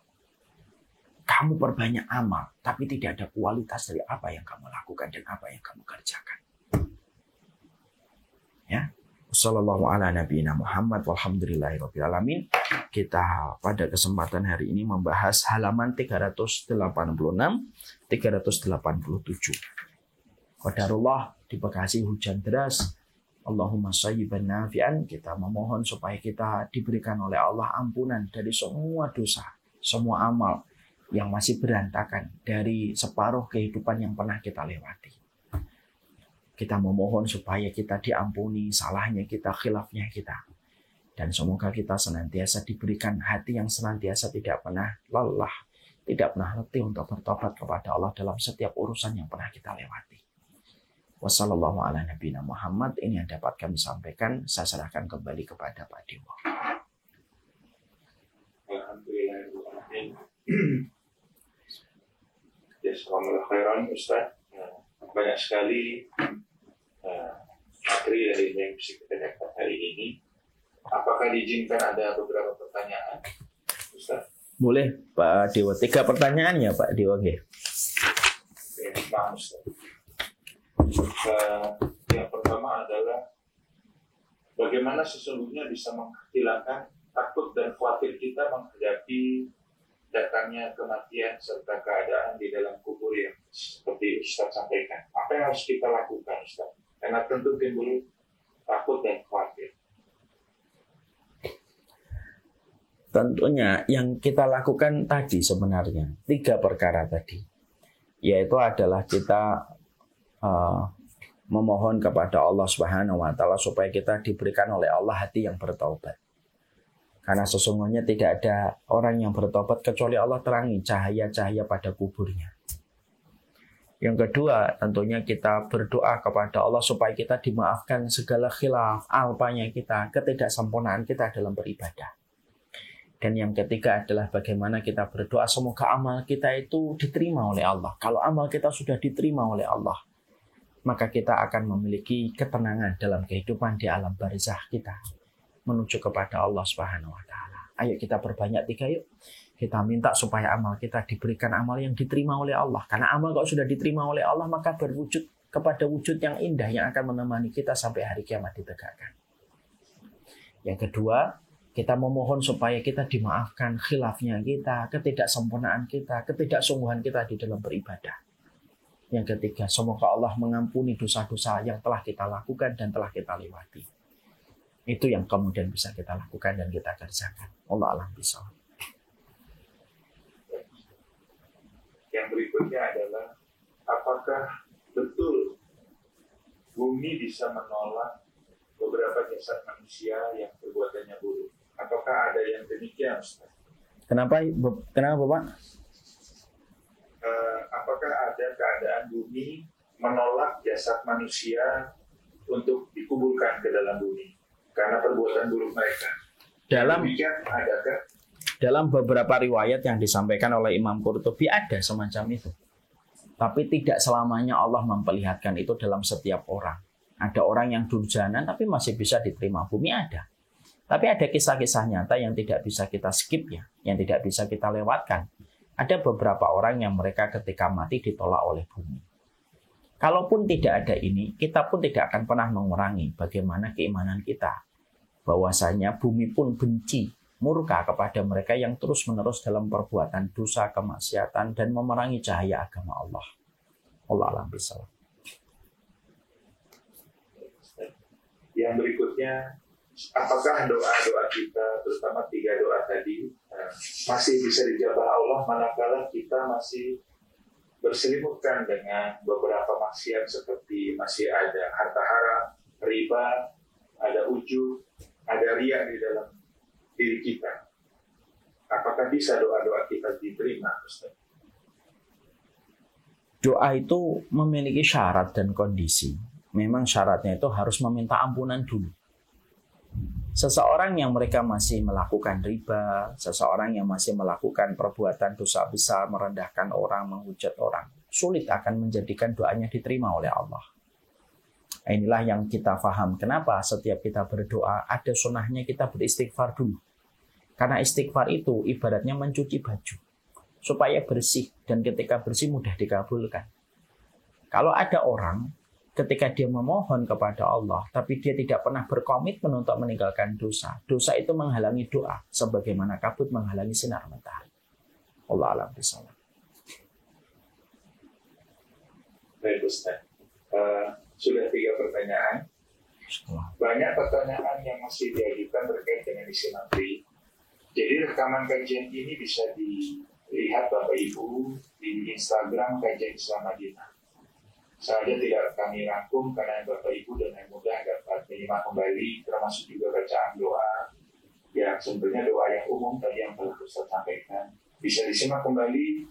Kamu perbanyak amal, tapi tidak ada kualitas dari apa yang kamu lakukan dan apa yang kamu kerjakan. Ya. Wassallallahu ala nabiyina Muhammad walhamdulillahirabbil alamin. Kita pada kesempatan hari ini membahas halaman 386 387. Qadarullah di Bekasi hujan deras. Allahumma shayyiban nafi'an. Kita memohon supaya kita diberikan oleh Allah ampunan dari semua dosa, semua amal yang masih berantakan dari separuh kehidupan yang pernah kita lewati. Kita memohon supaya kita diampuni salahnya kita, khilafnya kita. Dan semoga kita senantiasa diberikan hati yang senantiasa tidak pernah lelah, tidak pernah letih untuk bertobat kepada Allah dalam setiap urusan yang pernah kita lewati. Wassalamualaikum warahmatullahi wabarakatuh. Ini yang dapat kami sampaikan. Saya serahkan kembali kepada Pak Dewa. Alhamdulillah. Jazakallahu khairan Ustaz. Banyak sekali materi dari yang bisa kita dapat hari ini. Apakah diizinkan ada beberapa pertanyaan, Ustaz? Boleh Pak Dewa. 3 pertanyaan ya Pak Dewa. Maaf, Ustaz. Yang pertama adalah bagaimana sesungguhnya bisa menghilangkan takut dan khawatir kita menghadapi datangnya kematian serta keadaan di dalam kubur yang seperti Ustaz sampaikan. Apa yang harus kita lakukan, Ustaz? Karena tentu timbul takut dan khawatir. Tentunya yang kita lakukan tadi sebenarnya 3 perkara tadi, yaitu adalah kita memohon kepada Allah Subhanahu wa taala supaya kita diberikan oleh Allah hati yang bertaubat. Karena sesungguhnya tidak ada orang yang bertobat kecuali Allah terangi cahaya-cahaya pada kuburnya. Yang kedua, tentunya kita berdoa kepada Allah supaya kita dimaafkan segala khilaf, alpanya kita, ketidaksempurnaan kita dalam beribadah. Dan yang ketiga adalah bagaimana kita berdoa semoga amal kita itu diterima oleh Allah. Kalau amal kita sudah diterima oleh Allah, maka kita akan memiliki ketenangan dalam kehidupan di alam barzah kita menuju kepada Allah Subhanahu wa taala. Ayo kita perbanyak 3 yuk. Kita minta supaya amal kita diberikan amal yang diterima oleh Allah. Karena amal kalau sudah diterima oleh Allah maka berwujud kepada wujud yang indah yang akan menemani kita sampai hari kiamat ditegakkan. Yang kedua, kita memohon supaya kita dimaafkan khilafnya kita, ketidaksempurnaan kita, ketidaksungguhan kita di dalam beribadah. Yang ketiga, semoga Allah mengampuni dosa-dosa yang telah kita lakukan dan telah kita lewati. Itu yang kemudian bisa kita lakukan dan kita kerjakan. Allah alam bisa. Yang berikutnya adalah apakah betul bumi bisa menolak beberapa jasad manusia yang perbuatannya buruk? Apakah ada yang demikian, Ustaz? Kenapa Bapak? Apakah ada keadaan bumi menolak jasad manusia untuk dikuburkan ke dalam bumi karena perbuatan buruk mereka? Demikian adakah? Dalam beberapa riwayat yang disampaikan oleh Imam Qurtubi ada semacam itu. Tapi tidak selamanya Allah memperlihatkan itu dalam setiap orang. Ada orang yang durjana tapi masih bisa diterima bumi ada. Tapi ada kisah-kisah nyata yang tidak bisa kita skip ya, yang tidak bisa kita lewatkan. Ada beberapa orang yang mereka ketika mati ditolak oleh bumi. Kalaupun tidak ada ini, kita pun tidak akan pernah mengurangi bagaimana keimanan kita. Bahwasanya bumi pun benci, murka kepada mereka yang terus-menerus dalam perbuatan dosa, kemaksiatan, dan memerangi cahaya agama Allah. Allah alam bisawab. Yang berikutnya, apakah doa-doa kita, terutama 3 doa tadi, masih bisa dijabah Allah manakala kita masih berselimutkan dengan beberapa maksiat seperti masih ada harta haram, riba, ada ujub, ada riya di dalam diri kita. Apakah bisa doa-doa kita diterima, Ustaz? Doa itu memiliki syarat dan kondisi. Memang syaratnya itu harus meminta ampunan dulu. Seseorang yang mereka masih melakukan riba, seseorang yang masih melakukan perbuatan dosa besar, merendahkan orang, menghujat orang, sulit akan menjadikan doanya diterima oleh Allah. Inilah yang kita paham. Kenapa setiap kita berdoa, ada sunnahnya kita beristighfar dulu. Karena istighfar itu ibaratnya mencuci baju. Supaya bersih, dan ketika bersih mudah dikabulkan. Kalau ada orang ketika dia memohon kepada Allah, tapi dia tidak pernah berkomitmen untuk meninggalkan dosa. Dosa itu menghalangi doa, sebagaimana kabut menghalangi sinar matahari. Allah alam bisawab. Baik Ustaz, sudah 3 pertanyaan. Banyak pertanyaan yang masih diajukan terkait dengan isi materi. Jadi rekaman kajian ini bisa dilihat Bapak Ibu di Instagram Kajian Islam Madinah. Saja tidak kami rangkum karena Bapak Ibu dan yang mudah dapat menyimak kembali, termasuk juga bacaan doa yang sebenarnya doa yang umum tadi yang telah Ustaz sampaikan. bisa disimak kembali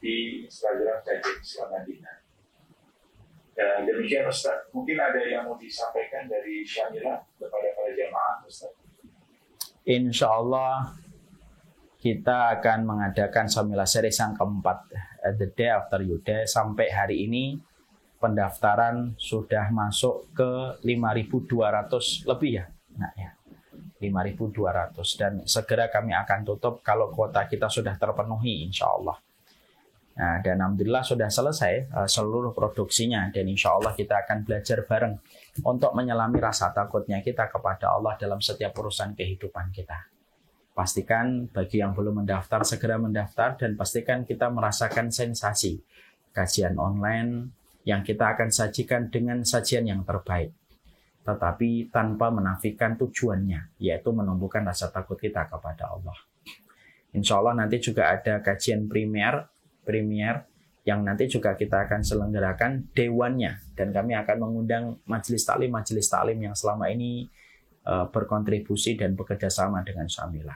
di Instagram Kajian Islam Madinah. Dan demikian Ustaz, mungkin ada yang mau disampaikan dari Syamila kepada para jamaah Ustaz. Insya Allah kita akan mengadakan Syamila Series yang keempat, The Day After Your Day. Sampai hari ini pendaftaran sudah masuk ke 5.200 lebih ya. Nah ya, 5.200 dan segera kami akan tutup kalau kuota kita sudah terpenuhi insya Allah. Nah, dan alhamdulillah sudah selesai seluruh produksinya dan insya Allah kita akan belajar bareng untuk menyelami rasa takutnya kita kepada Allah dalam setiap urusan kehidupan kita. Pastikan bagi yang belum mendaftar segera mendaftar dan pastikan kita merasakan sensasi kajian online yang kita akan sajikan dengan sajian yang terbaik, tetapi tanpa menafikan tujuannya, yaitu menumbuhkan rasa takut kita kepada Allah. Insya Allah nanti juga ada kajian premier yang nanti juga kita akan selenggarakan dewannya, dan kami akan mengundang majelis taklim yang selama ini berkontribusi dan bekerja sama dengan Syamila.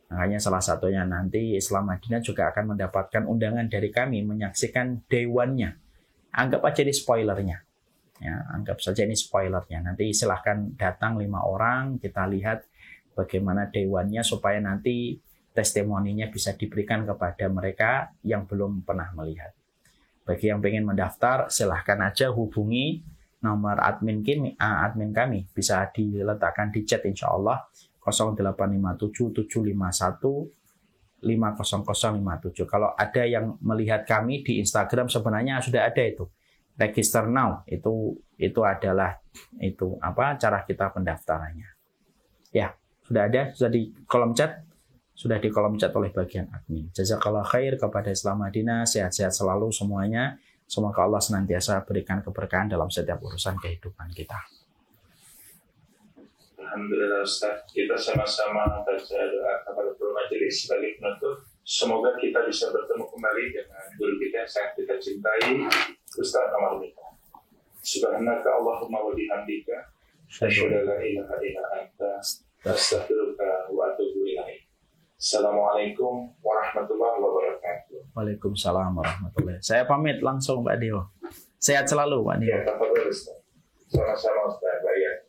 Makanya salah satunya nanti Islam Madinah juga akan mendapatkan undangan dari kami menyaksikan dewannya. Anggap aja ini spoilernya. Ya, anggap saja ini spoilernya. Nanti silahkan datang 5 orang, kita lihat bagaimana dewannya supaya nanti testimoninya bisa diberikan kepada mereka yang belum pernah melihat. Bagi yang ingin mendaftar, silahkan aja hubungi nomor admin kami. Bisa diletakkan di chat insya Allah 0857 751 50057. Kalau ada yang melihat kami di Instagram sebenarnya sudah ada itu. Register now itu adalah cara kita pendaftarannya. Ya, sudah ada, sudah di kolom chat oleh bagian admin. Jazakallah khair kepada Islam Madinah, sehat-sehat selalu semuanya. Semoga Allah senantiasa berikan keberkahan dalam setiap urusan kehidupan kita. Alhamdulillah Ustaz, kita sama-sama baca doa kepada majelis sebagai penutup. Semoga kita bisa bertemu kembali dengan guru kita yang sangat kita cintai, Ustaz Amar Mita. Subhanaka Allahumma wa bihamdika, asyhadu an la ilaha illa anta, astaghfiruka wa atubu ilaik. Assalamualaikum warahmatullahi wabarakatuh. Waalaikumsalam warahmatullahi. Saya pamit langsung Pak Dio. Sehat selalu Pak Dio. Ya, sama-sama Ustaz. Baik.